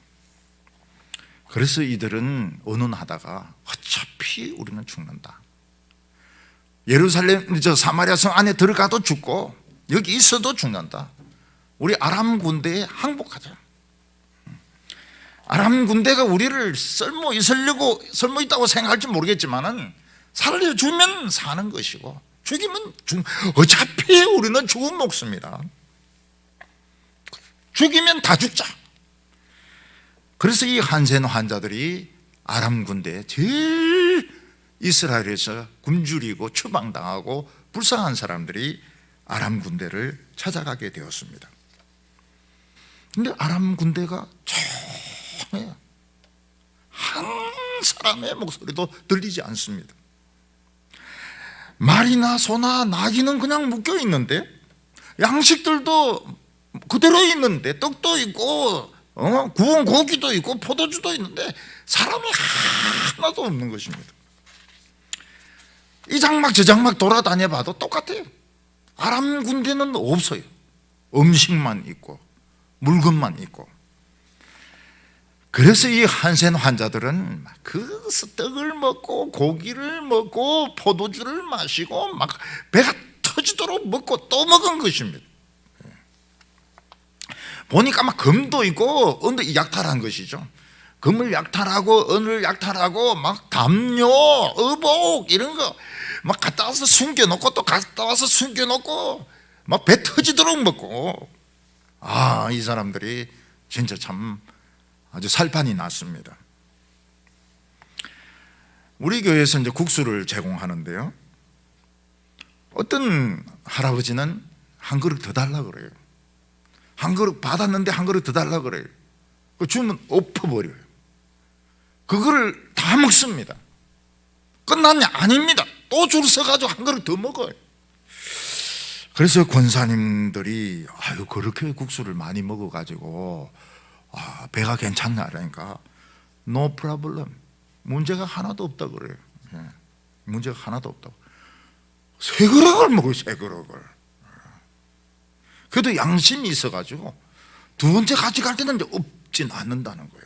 그래서 이들은 의논하다가 어차피 우리는 죽는다. 예루살렘 사마리아 성 안에 들어가도 죽고 여기 있어도 죽는다. 우리 아람 군대에 항복하자. 아람 군대가 우리를 쓸모 있다고 생각할지 모르겠지만은 살려주면 사는 것이고 죽이면 어차피 우리는 죽은 목숨이다. 죽이면 다 죽자. 그래서 이 한센 환자들이 아람 군대, 제일 이스라엘에서 굶주리고 추방당하고 불쌍한 사람들이 아람 군대를 찾아가게 되었습니다. 그런데 아람 군대가 조용해요. 한 사람의 목소리도 들리지 않습니다. 말이나 소나 나귀는 그냥 묶여 있는데, 양식들도 그대로 있는데, 떡도 있고 구운 고기도 있고 포도주도 있는데 사람이 하나도 없는 것입니다. 이 장막 저 장막 돌아다녀 봐도 똑같아요. 아람 군대는 없어요. 음식만 있고 물건만 있고. 그래서 이 한센 환자들은 그 떡을 먹고 고기를 먹고 포도주를 마시고 막 배가 터지도록 먹고 또 먹은 것입니다. 보니까 막 금도 있고 은도 약탈한 것이죠. 금을 약탈하고 은을 약탈하고 막 담요, 의복 이런 거 막 갖다 와서 숨겨놓고 또 갖다 와서 숨겨놓고 막 배 터지도록 먹고. 이 사람들이 진짜 참 아주 살판이 났습니다. 우리 교회에서 이제 국수를 제공하는데요, 어떤 할아버지는 한 그릇 더 달라 그래요. 한 그릇 받았는데 한 그릇 더 달라 그래요. 주면 엎어버려요. 그거를 다 먹습니다. 끝났냐? 아닙니다. 또 줄 서가지고 한 그릇 더 먹어요. 그래서 권사님들이 그렇게 국수를 많이 먹어가지고 배가 괜찮나 그러니까 no problem, 문제가 하나도 없다 그래요. 문제가 하나도 없다고. 세 그릇을 먹어요. 세 그릇을. 그래도 양심이 있어가지고 두 번째 가져갈 때는 이제 없진 않는다는 거예요.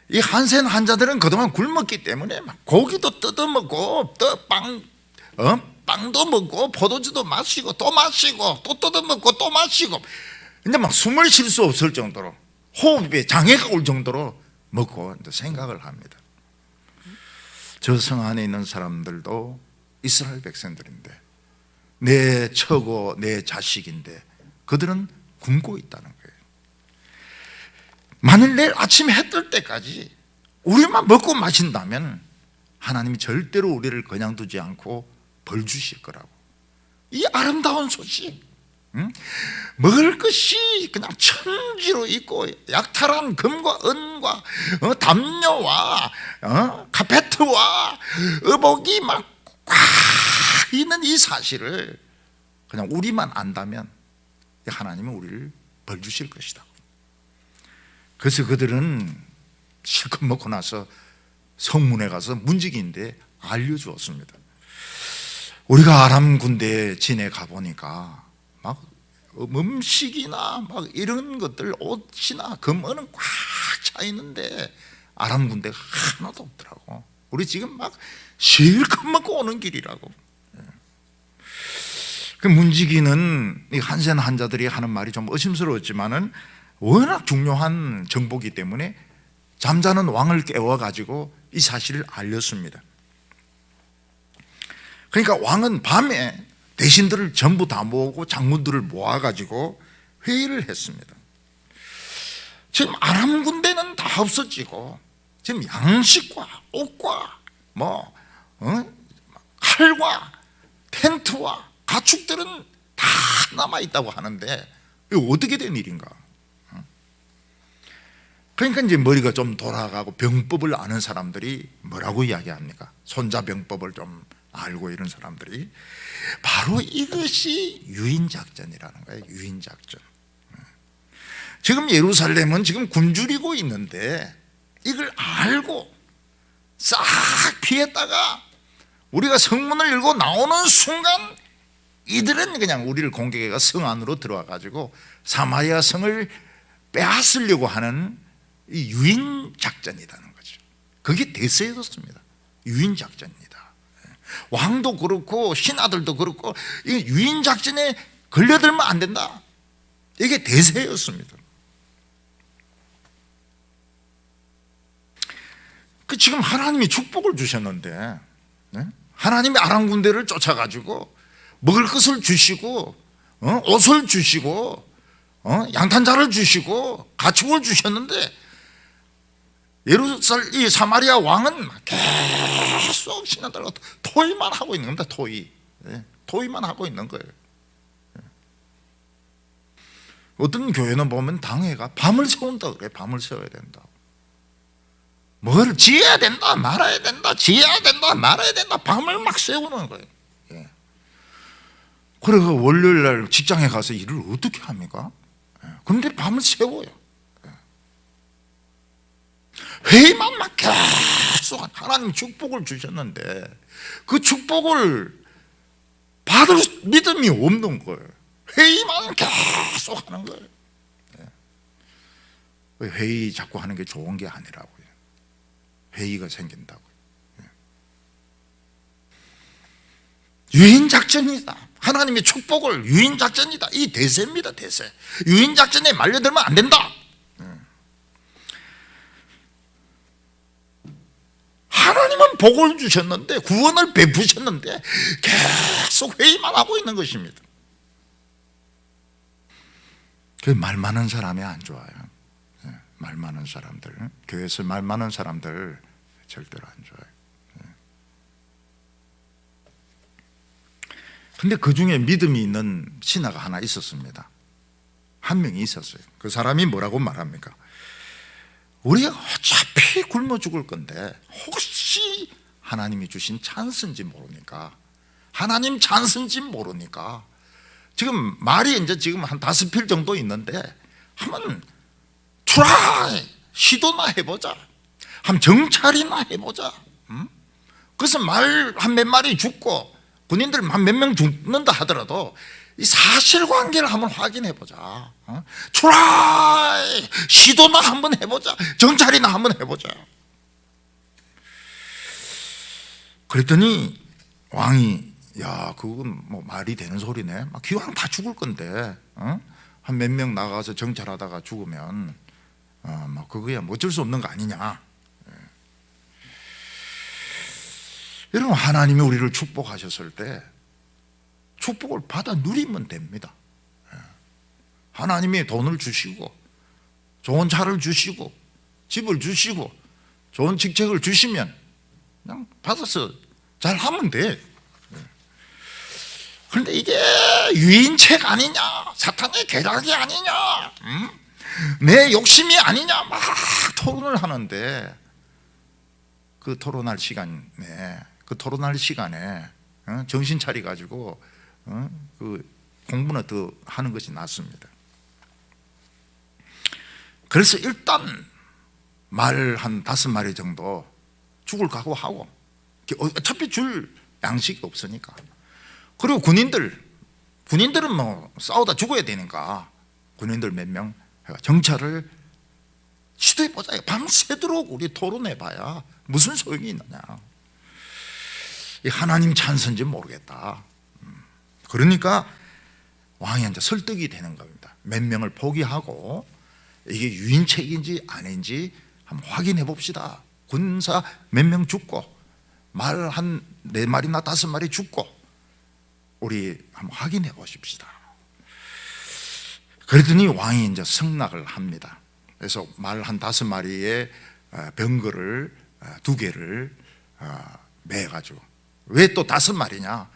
이 한센 환자들은 그동안 굶었기 때문에 막 고기도 뜯어먹고 빵도 먹고 포도주도 마시고 또 마시고 또 뜯어먹고 또 마시고, 이제 막 숨을 쉴 수 없을 정도로 호흡에 장애가 올 정도로 먹고 이제 생각을 합니다. 저 성 안에 있는 사람들도 이스라엘 백성들인데, 내 처고 내 자식인데 그들은 굶고 있다는 거예요. 만일 내일 아침 해 뜰 때까지 우리만 먹고 마신다면 하나님이 절대로 우리를 그냥 두지 않고 벌 주실 거라고. 이 아름다운 소식, 먹을 것이 그냥 천지로 있고 약탈한 금과 은과 담요와 카페트와 의복이 막 꽉 있는 이 사실을 그냥 우리만 안다면 하나님은 우리를 벌 주실 것이다. 그래서 그들은 실컷 먹고 나서 성문에 가서 문지기인데 알려주었습니다. 우리가 아람 군대에 지내가 보니까 막 음식이나 막 이런 것들, 옷이나 금은은 꽉 차 있는데 아람 군대가 하나도 없더라고. 우리 지금 막 실컷 먹고 오는 길이라고. 그 문지기는 이 한센 한자들이 하는 말이 좀 의심스러웠지만은 워낙 중요한 정보기 때문에 잠자는 왕을 깨워가지고 이 사실을 알렸습니다. 그러니까 왕은 밤에 대신들을 전부 다 모으고 장군들을 모아가지고 회의를 했습니다. 지금 아람 군대는 다 없어지고 지금 양식과 옷과 칼과 텐트와 가축들은 다 남아있다고 하는데 이거 어떻게 된 일인가? 그러니까 이제 머리가 좀 돌아가고 병법을 아는 사람들이 뭐라고 이야기합니까? 손자병법을 좀 알고 이런 사람들이 바로 이것이 유인작전이라는 거예요. 유인작전. 지금 예루살렘은 지금 굶주리고 있는데 이걸 알고 싹 피했다가 우리가 성문을 열고 나오는 순간 이들은 그냥 우리를 공격해가 성 안으로 들어와 가지고 사마리아 성을 빼앗으려고 하는 이 유인 작전이라는 거죠. 그게 대세였습니다. 유인 작전입니다. 왕도 그렇고 신하들도 그렇고 이 유인 작전에 걸려들면 안 된다. 이게 대세였습니다. 그 지금 하나님이 축복을 주셨는데 하나님이 아람 군대를 쫓아가지고 먹을 것을 주시고 옷을 주시고 양탄자를 주시고 가축을 주셨는데 이 사마리아 왕은 계속 신하들과 토의만 하고 있는 겁니다. 토의만 하고 있는 거예요. 어떤 교회는 보면 당회가 밤을 세운다 그래. 밤을 세워야 된다. 뭘 지어야 된다 말아야 된다 지어야 된다 말아야 된다 밤을 막 세우는 거예요. 그래서 월요일 날 직장에 가서 일을 어떻게 합니까? 그런데 밤을 세워요. 회의만 막 계속 하나님 축복을 주셨는데 그 축복을 받을 믿음이 없는 거예요. 회의만 계속 하는 거예요. 회의 자꾸 하는 게 좋은 게 아니라고요. 회의가 생긴다고요. 유인작전이다. 하나님의 축복을 유인작전이다. 이 대세입니다. 대세. 유인작전에 말려들면 안 된다. 하나님은 복을 주셨는데 구원을 베푸셨는데 계속 회의만 하고 있는 것입니다. 그 말 많은 사람이 안 좋아요. 말 많은 사람들, 교회에서 말 많은 사람들 절대로 안 좋아요. 근데 그 중에 믿음이 있는 신하가 하나 있었습니다. 한 명이 있었어요. 그 사람이 뭐라고 말합니까? 우리가 어차피 굶어 죽을 건데 혹시 하나님이 주신 찬스인지 모르니까 하나님 찬스인지 모르니까 지금 말이 이제 지금 한 5필 정도 있는데 한번 트라이 시도나 해보자. 한번 정찰이나 해보자. 그래서 말 한 몇 마리 죽고 군인들 한 몇 명 죽는다 하더라도 이 사실관계를 한번 확인해보자. 트라이 시도나 한번 해보자. 정찰이나 한번 해보자. 그랬더니 왕이 야 그건 뭐 말이 되는 소리네. 막 기왕 다 죽을 건데 한 몇 명 나가서 정찰하다가 죽으면 뭐 그거야 뭐 어쩔 수 없는 거 아니냐. 여러분 하나님이 우리를 축복하셨을 때 축복을 받아 누리면 됩니다. 하나님이 돈을 주시고 좋은 차를 주시고 집을 주시고 좋은 직책을 주시면 그냥 받아서 잘 하면 돼. 그런데 이게 유인책 아니냐 사탄의 계략이 아니냐 내 욕심이 아니냐 막 토론을 하는데 그 토론할 시간에 정신 차려 가지고 그 공부나 더 하는 것이 낫습니다. 그래서 일단 말 한 5마리 정도 죽을 각오하고 어차피 줄 양식이 없으니까 그리고 군인들은 뭐 싸우다 죽어야 되니까 군인들 몇 명 정찰을 시도해보자. 밤새도록 우리 토론해봐야 무슨 소용이 있느냐. 하나님 찬스인지 모르겠다. 그러니까 왕이 이제 설득이 되는 겁니다. 몇 명을 포기하고 이게 유인책인지 아닌지 한번 확인해 봅시다. 군사 몇 명 죽고 말 한 4마리나 5마리 죽고 우리 한번 확인해 보십시다. 그랬더니 왕이 이제 승낙을 합니다. 그래서 말 한 5마리에 병거를 2개를 매가지고, 왜 또 5마리냐?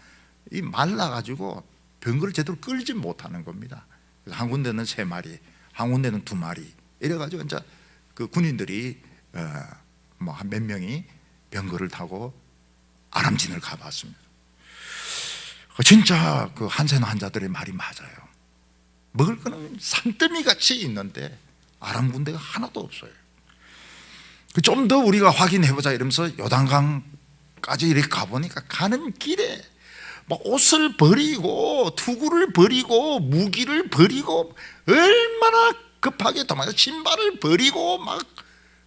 이 말라가지고 병거를 제대로 끌지 못하는 겁니다. 그래서 한 군데는 3마리, 한 군데는 2마리 이래가지고 이제 그 군인들이 뭐 한 몇 명이 병거를 타고 아람진을 가봤습니다. 진짜 그 한센 환자들의 말이 맞아요. 먹을 거는 산더미 같이 있는데 아람 군대가 하나도 없어요. 좀 더 우리가 확인해보자 이러면서 요단강까지 이렇게 가보니까 가는 길에 막 옷을 버리고 투구를 버리고 무기를 버리고 얼마나 급하게 도망가, 신발을 버리고 막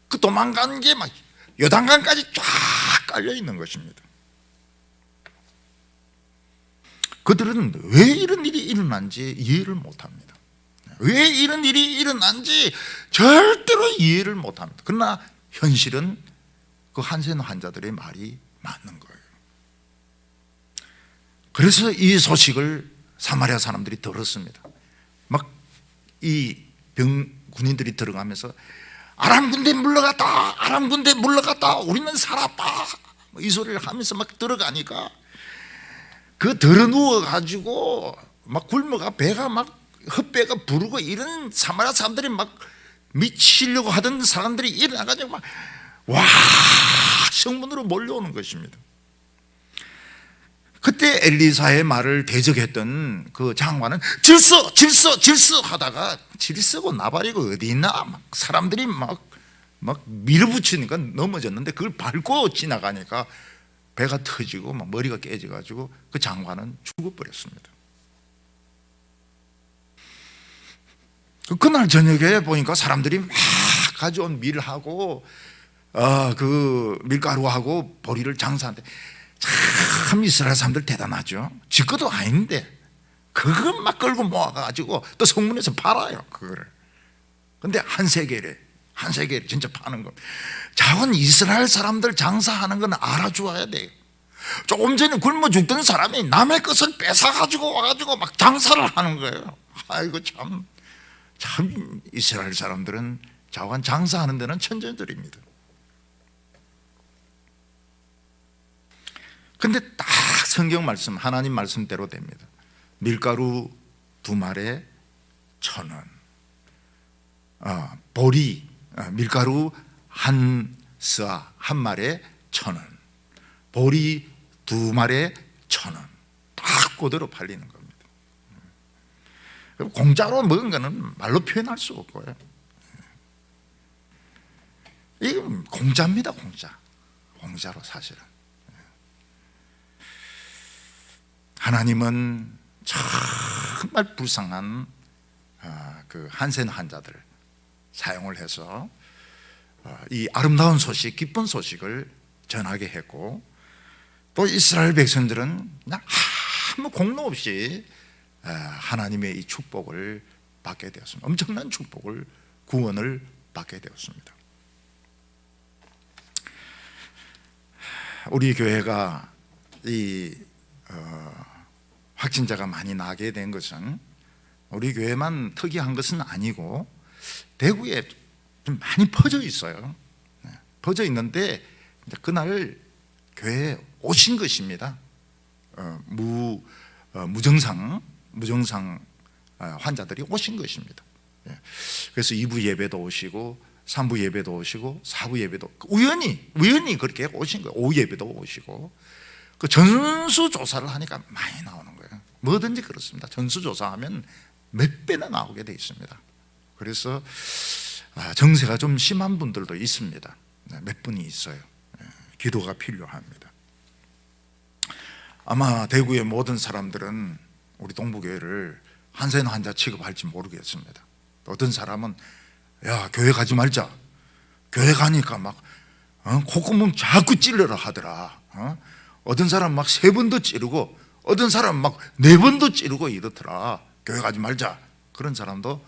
그 도망간 게 막 요단강까지 쫙 깔려 있는 것입니다. 그들은 왜 이런 일이 일어난지 이해를 못합니다. 왜 이런 일이 일어난지 절대로 이해를 못합니다. 그러나 현실은 그 한센 환자들의 말이 맞는 거예요. 그래서 이 소식을 사마리아 사람들이 들었습니다. 막 이 군인들이 들어가면서 아람 군대 물러갔다, 아람 군대 물러갔다, 우리는 살았다, 이 소리를 하면서 막 들어가니까 그 들어 누워 가지고 막 굶어가 배가 막 헛배가 부르고 이런 사마리아 사람들이 막 미치려고 하던 사람들이 일어나가지고 막 와 성문으로 몰려오는 것입니다. 그때 엘리사의 말을 대적했던 그 장관은 질서 하다가 질서고 나발이고 어디 있나 막 사람들이 막 밀어붙이니까 넘어졌는데 그걸 밟고 지나가니까 배가 터지고 막 머리가 깨져가지고 그 장관은 죽어버렸습니다. 그날 저녁에 보니까 사람들이 막 가져온 밀하고 그 밀가루하고 보리를 장사하는데 참 이스라엘 사람들 대단하죠. 지 것도 아닌데 그것 막 끌고 모아가지고 또 성문에서 팔아요. 그거를. 근데 한 세겔에 진짜 파는 거. 자원 이스라엘 사람들 장사하는 건 알아줘야 돼요. 조금 전에 굶어 죽던 사람이 남의 것을 뺏어가지고 와가지고 막 장사를 하는 거예요. 아이고 참 이스라엘 사람들은 자원 장사하는 데는 천재들입니다. 근데 딱 성경 말씀, 하나님 말씀대로 됩니다. 밀가루 2말에 1,000원, 보리, 밀가루 한 스아 한 말에 1,000원, 보리 2말에 1,000원, 딱 그대로 팔리는 겁니다. 공짜로 먹은 거는 말로 표현할 수 없고요. 이건 공짜입니다. 공짜로 사실은. 하나님은 정말 불쌍한 그 한센 환자들 사용을 해서 이 아름다운 소식, 기쁜 소식을 전하게 했고, 또 이스라엘 백성들은 그냥 아무 공로 없이 하나님의 이 축복을 받게 되었습니다. 엄청난 축복을, 구원을 받게 되었습니다. 우리 교회가 이 확진자가 많이 나게 된 것은 우리 교회만 특이한 것은 아니고 대구에 좀 많이 퍼져 있어요. 퍼져 있는데 그날 교회에 오신 것입니다. 무증상 환자들이 오신 것입니다. 그래서 2부 예배도 오시고 3부 예배도 오시고 4부 예배도 우연히 그렇게 오신 거예요. 오후 예배도 오시고 그 전수조사를 하니까 많이 나오는 거예요. 뭐든지 그렇습니다. 전수조사하면 몇 배나 나오게 돼 있습니다. 그래서 정세가 좀 심한 분들도 있습니다. 몇 분이 있어요. 기도가 필요합니다. 아마 대구의 모든 사람들은 우리 동부교회를 한센 환자 취급할지 모르겠습니다. 어떤 사람은 야 교회 가지 말자, 교회 가니까 막 콧구멍 자꾸 찔러라 하더라. 어떤 사람 막 3번도 찌르고 어떤 사람 막 4번도 찌르고 이렇더라. 교회 가지 말자. 그런 사람도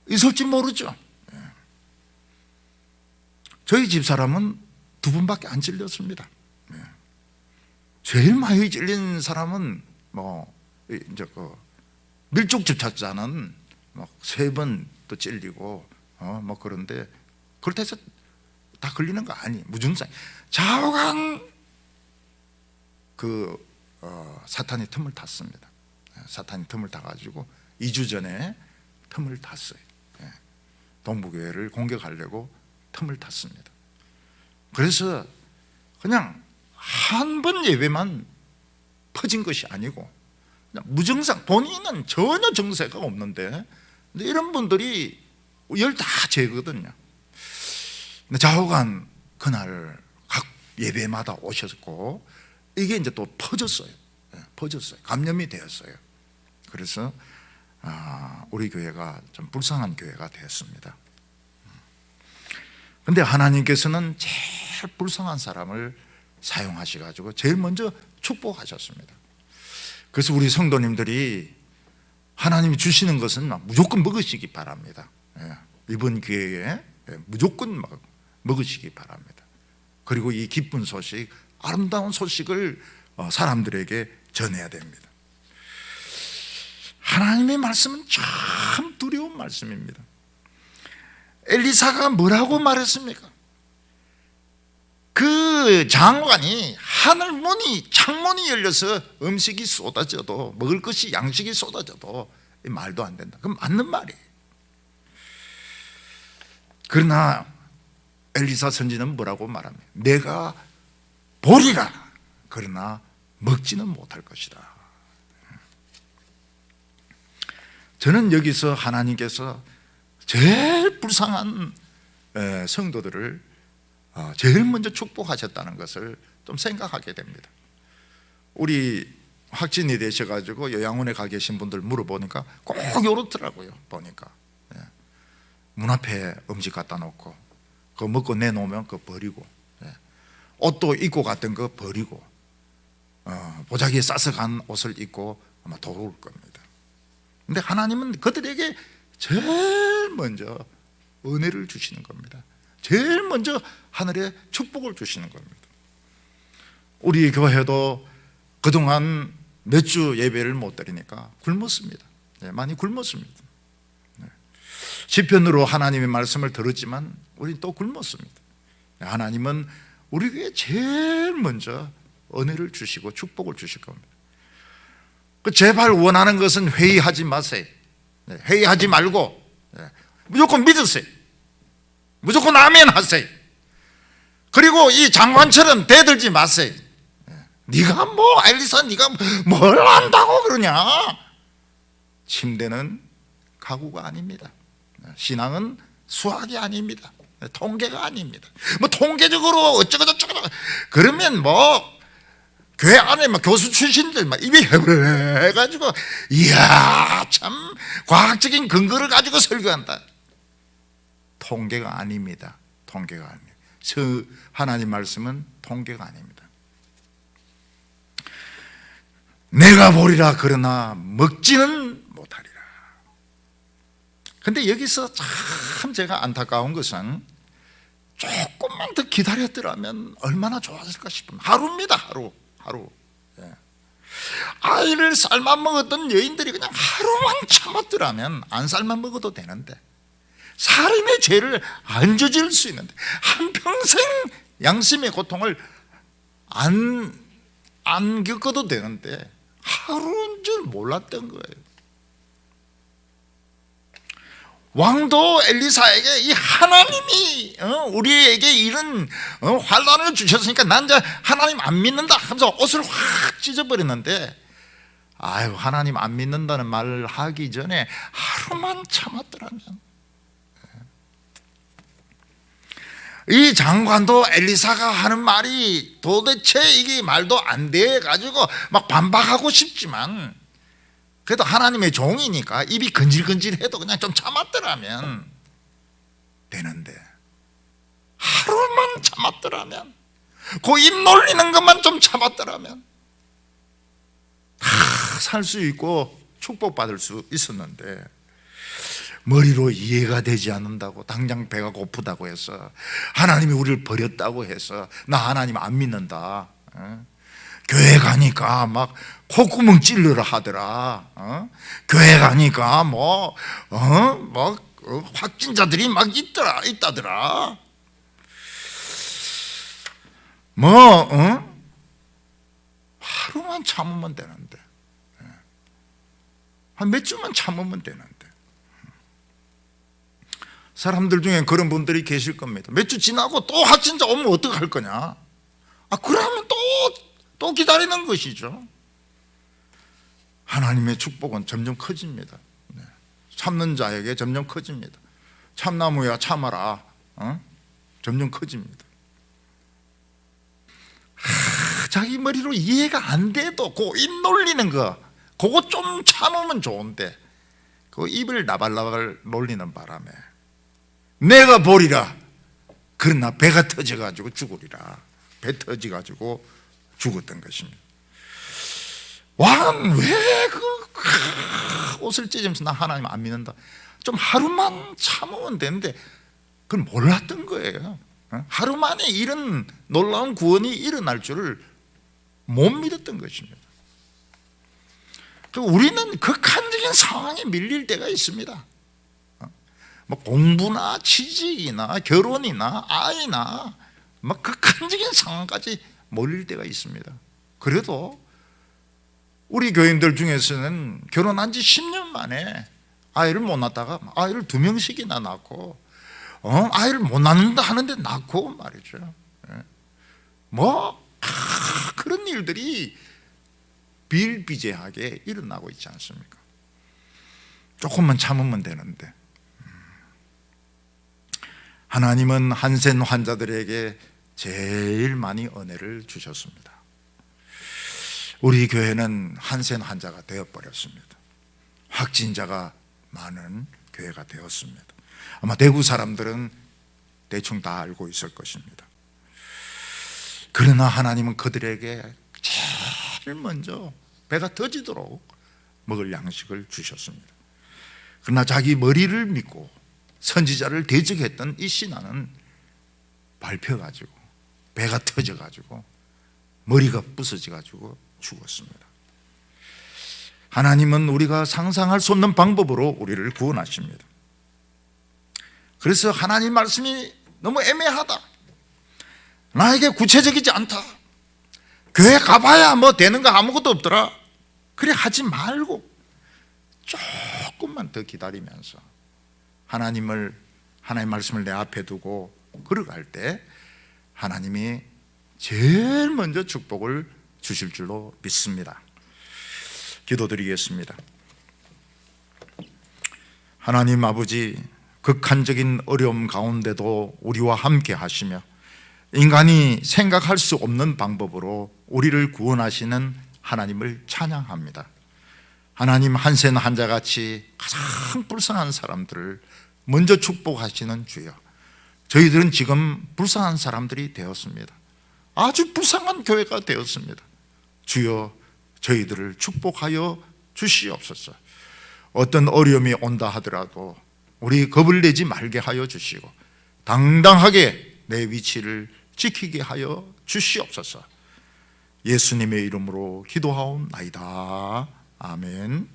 있을지 모르죠. 저희 집사람은 2번밖에 안 찔렸습니다. 제일 많이 찔린 사람은 뭐 이제 그 밀접 집착자는 막 3번도 찔리고 뭐 그런데 그렇다 해서 다 걸리는 거 아니에요. 무증상. 좌우간 사탄이 틈을 탔습니다. 사탄이 틈을 타가지고 2주 전에 틈을 탔어요. 동부교회를 공격하려고 틈을 탔습니다. 그래서 그냥 한 번 예배만 퍼진 것이 아니고 그냥 무증상, 본인은 전혀 증세가 없는데 이런 분들이 열 다 재거든요. 좌우간 그날 각 예배마다 오셨고 이게 이제 또 퍼졌어요. 감염이 되었어요. 그래서 우리 교회가 좀 불쌍한 교회가 되었습니다. 그런데 하나님께서는 제일 불쌍한 사람을 사용하셔가지고 제일 먼저 축복하셨습니다. 그래서 우리 성도님들이 하나님이 주시는 것은 무조건 먹으시기 바랍니다. 이번 기회에 무조건 먹으시기 바랍니다. 그리고 이 기쁜 소식, 아름다운 소식을 사람들에게 전해야 됩니다. 하나님의 말씀은 참 두려운 말씀입니다. 엘리사가 뭐라고 말했습니까? 그 장관이 하늘 문이, 창문이 열려서 음식이 쏟아져도, 먹을 것이, 양식이 쏟아져도 말도 안 된다. 그건 맞는 말이에요. 그러나 엘리사 선지는 뭐라고 말합니까? 내가 보리라, 그러나 먹지는 못할 것이다. 저는 여기서 하나님께서 제일 불쌍한 성도들을 제일 먼저 축복하셨다는 것을 좀 생각하게 됩니다. 우리 확진이 되셔가지고 요양원에 가 계신 분들 물어보니까 꼭 이렇더라고요. 보니까 문 앞에 음식 갖다 놓고 그거 먹고 내놓으면 그거 버리고, 옷도 입고 갔던 거 버리고, 보자기에 싸서 간 옷을 입고 아마 돌아올 겁니다. 근데 하나님은 그들에게 제일 먼저 은혜를 주시는 겁니다. 제일 먼저 하늘에 축복을 주시는 겁니다. 우리 교회도 그동안 몇 주 예배를 못 드리니까 굶었습니다. 많이 굶었습니다. 시편으로 하나님의 말씀을 들었지만 우리 또 굶었습니다. 하나님은 우리에게 제일 먼저 은혜를 주시고 축복을 주실 겁니다. 제발 원하는 것은 회의하지 마세요. 회의하지 말고 무조건 믿으세요. 무조건 아멘 하세요. 그리고 이 장관처럼 대들지 마세요. 네가 뭐 엘리사 네가 뭘 안다고 그러냐. 침대는 가구가 아닙니다. 신앙은 수학이 아닙니다. 통계가 아닙니다. 뭐 통계적으로 어쩌고저쩌고 그러면 뭐 교회 안에 막 교수 출신들 막 입이 해가지고 이야 참 과학적인 근거를 가지고 설교한다. 통계가 아닙니다. 통계가 아닙니다. 하나님 말씀은 통계가 아닙니다. 내가 보리라 그러나 먹지는 못하리라. 그런데 여기서 참 제가 안타까운 것은 조금만 더 기다렸더라면 얼마나 좋았을까 싶습니다. 하루입니다. 하루. 아이를 삶아 먹었던 여인들이 그냥 하루만 참았더라면 안 삶아 먹어도 되는데, 살인의 죄를 안 저질 수 있는데, 한평생 양심의 고통을 안 겪어도 되는데 하루인 줄 몰랐던 거예요. 왕도 엘리사에게 이 하나님이 우리에게 이런 환난을 주셨으니까 난 이제 하나님 안 믿는다 하면서 옷을 확 찢어버렸는데, 아유 하나님 안 믿는다는 말을 하기 전에 하루만 참았더라면, 이 장관도 엘리사가 하는 말이 도대체 이게 말도 안 돼 가지고 막 반박하고 싶지만 그래도 하나님의 종이니까 입이 근질근질해도 그냥 좀 참았더라면 되는데, 하루만 참았더라면, 그 입 놀리는 것만 좀 참았더라면 다 살 수 있고 축복받을 수 있었는데, 머리로 이해가 되지 않는다고, 당장 배가 고프다고 해서, 하나님이 우리를 버렸다고 해서 나 하나님 안 믿는다, 교회 가니까 막 콧구멍 찔러라 하더라, 교회 가니까 확진자들이 막 있다더라, 하루만 참으면 되는데, 한 몇 주만 참으면 되는데. 사람들 중에 그런 분들이 계실 겁니다. 몇 주 지나고 또 확진자 오면 어떡할 거냐? 그러면 또 기다리는 것이죠. 하나님의 축복은 점점 커집니다. 참는 자에게 점점 커집니다. 참나무야 참아라, 점점 커집니다. 자기 머리로 이해가 안 돼도 그 입 놀리는 거, 그거 좀 참으면 좋은데, 그 입을 나발나발 놀리는 바람에 내가 보리라, 그러나 배가 터져가지고 죽으리라. 배 터져가지고 죽었던 것입니다. 왕은 왜 옷을 찢으면서 나 하나님 안 믿는다, 좀 하루만 참으면 되는데 그걸 몰랐던 거예요. 하루 만에 이런 놀라운 구원이 일어날 줄을 못 믿었던 것입니다. 우리는 극한적인 상황에 밀릴 때가 있습니다. 공부나 취직이나 결혼이나 아이나 극한적인 상황까지 몰릴 때가 있습니다. 그래도 우리 교인들 중에서는 결혼한 지 10년 만에 아이를 못 낳다가 아이를 2명씩이나 낳고, 아이를 못 낳는다 하는데 낳고 말이죠. 그런 일들이 비일비재하게 일어나고 있지 않습니까? 조금만 참으면 되는데, 하나님은 한센 환자들에게 제일 많이 은혜를 주셨습니다. 우리 교회는 한센 환자가 되어버렸습니다. 확진자가 많은 교회가 되었습니다. 아마 대구 사람들은 대충 다 알고 있을 것입니다. 그러나 하나님은 그들에게 제일 먼저 배가 터지도록 먹을 양식을 주셨습니다. 그러나 자기 머리를 믿고 선지자를 대적했던 이 신하는 밟혀가지고 배가 터져가지고 머리가 부서져가지고 죽었습니다. 하나님은 우리가 상상할 수 없는 방법으로 우리를 구원하십니다. 그래서 하나님 말씀이 너무 애매하다, 나에게 구체적이지 않다, 교회 가봐야 되는 거 아무것도 없더라, 그래 하지 말고 조금만 더 기다리면서 하나님 말씀을 내 앞에 두고 걸어갈 때 하나님이 제일 먼저 축복을 주실 줄로 믿습니다. 기도드리겠습니다. 하나님 아버지, 극한적인 어려움 가운데도 우리와 함께 하시며 인간이 생각할 수 없는 방법으로 우리를 구원하시는 하나님을 찬양합니다. 하나님, 한센 환자같이 가장 불쌍한 사람들을 먼저 축복하시는 주여, 저희들은 지금 불쌍한 사람들이 되었습니다. 아주 불쌍한 교회가 되었습니다. 주여, 저희들을 축복하여 주시옵소서. 어떤 어려움이 온다 하더라도 우리 겁을 내지 말게 하여 주시고 당당하게 내 위치를 지키게 하여 주시옵소서. 예수님의 이름으로 기도하옵나이다. 아멘.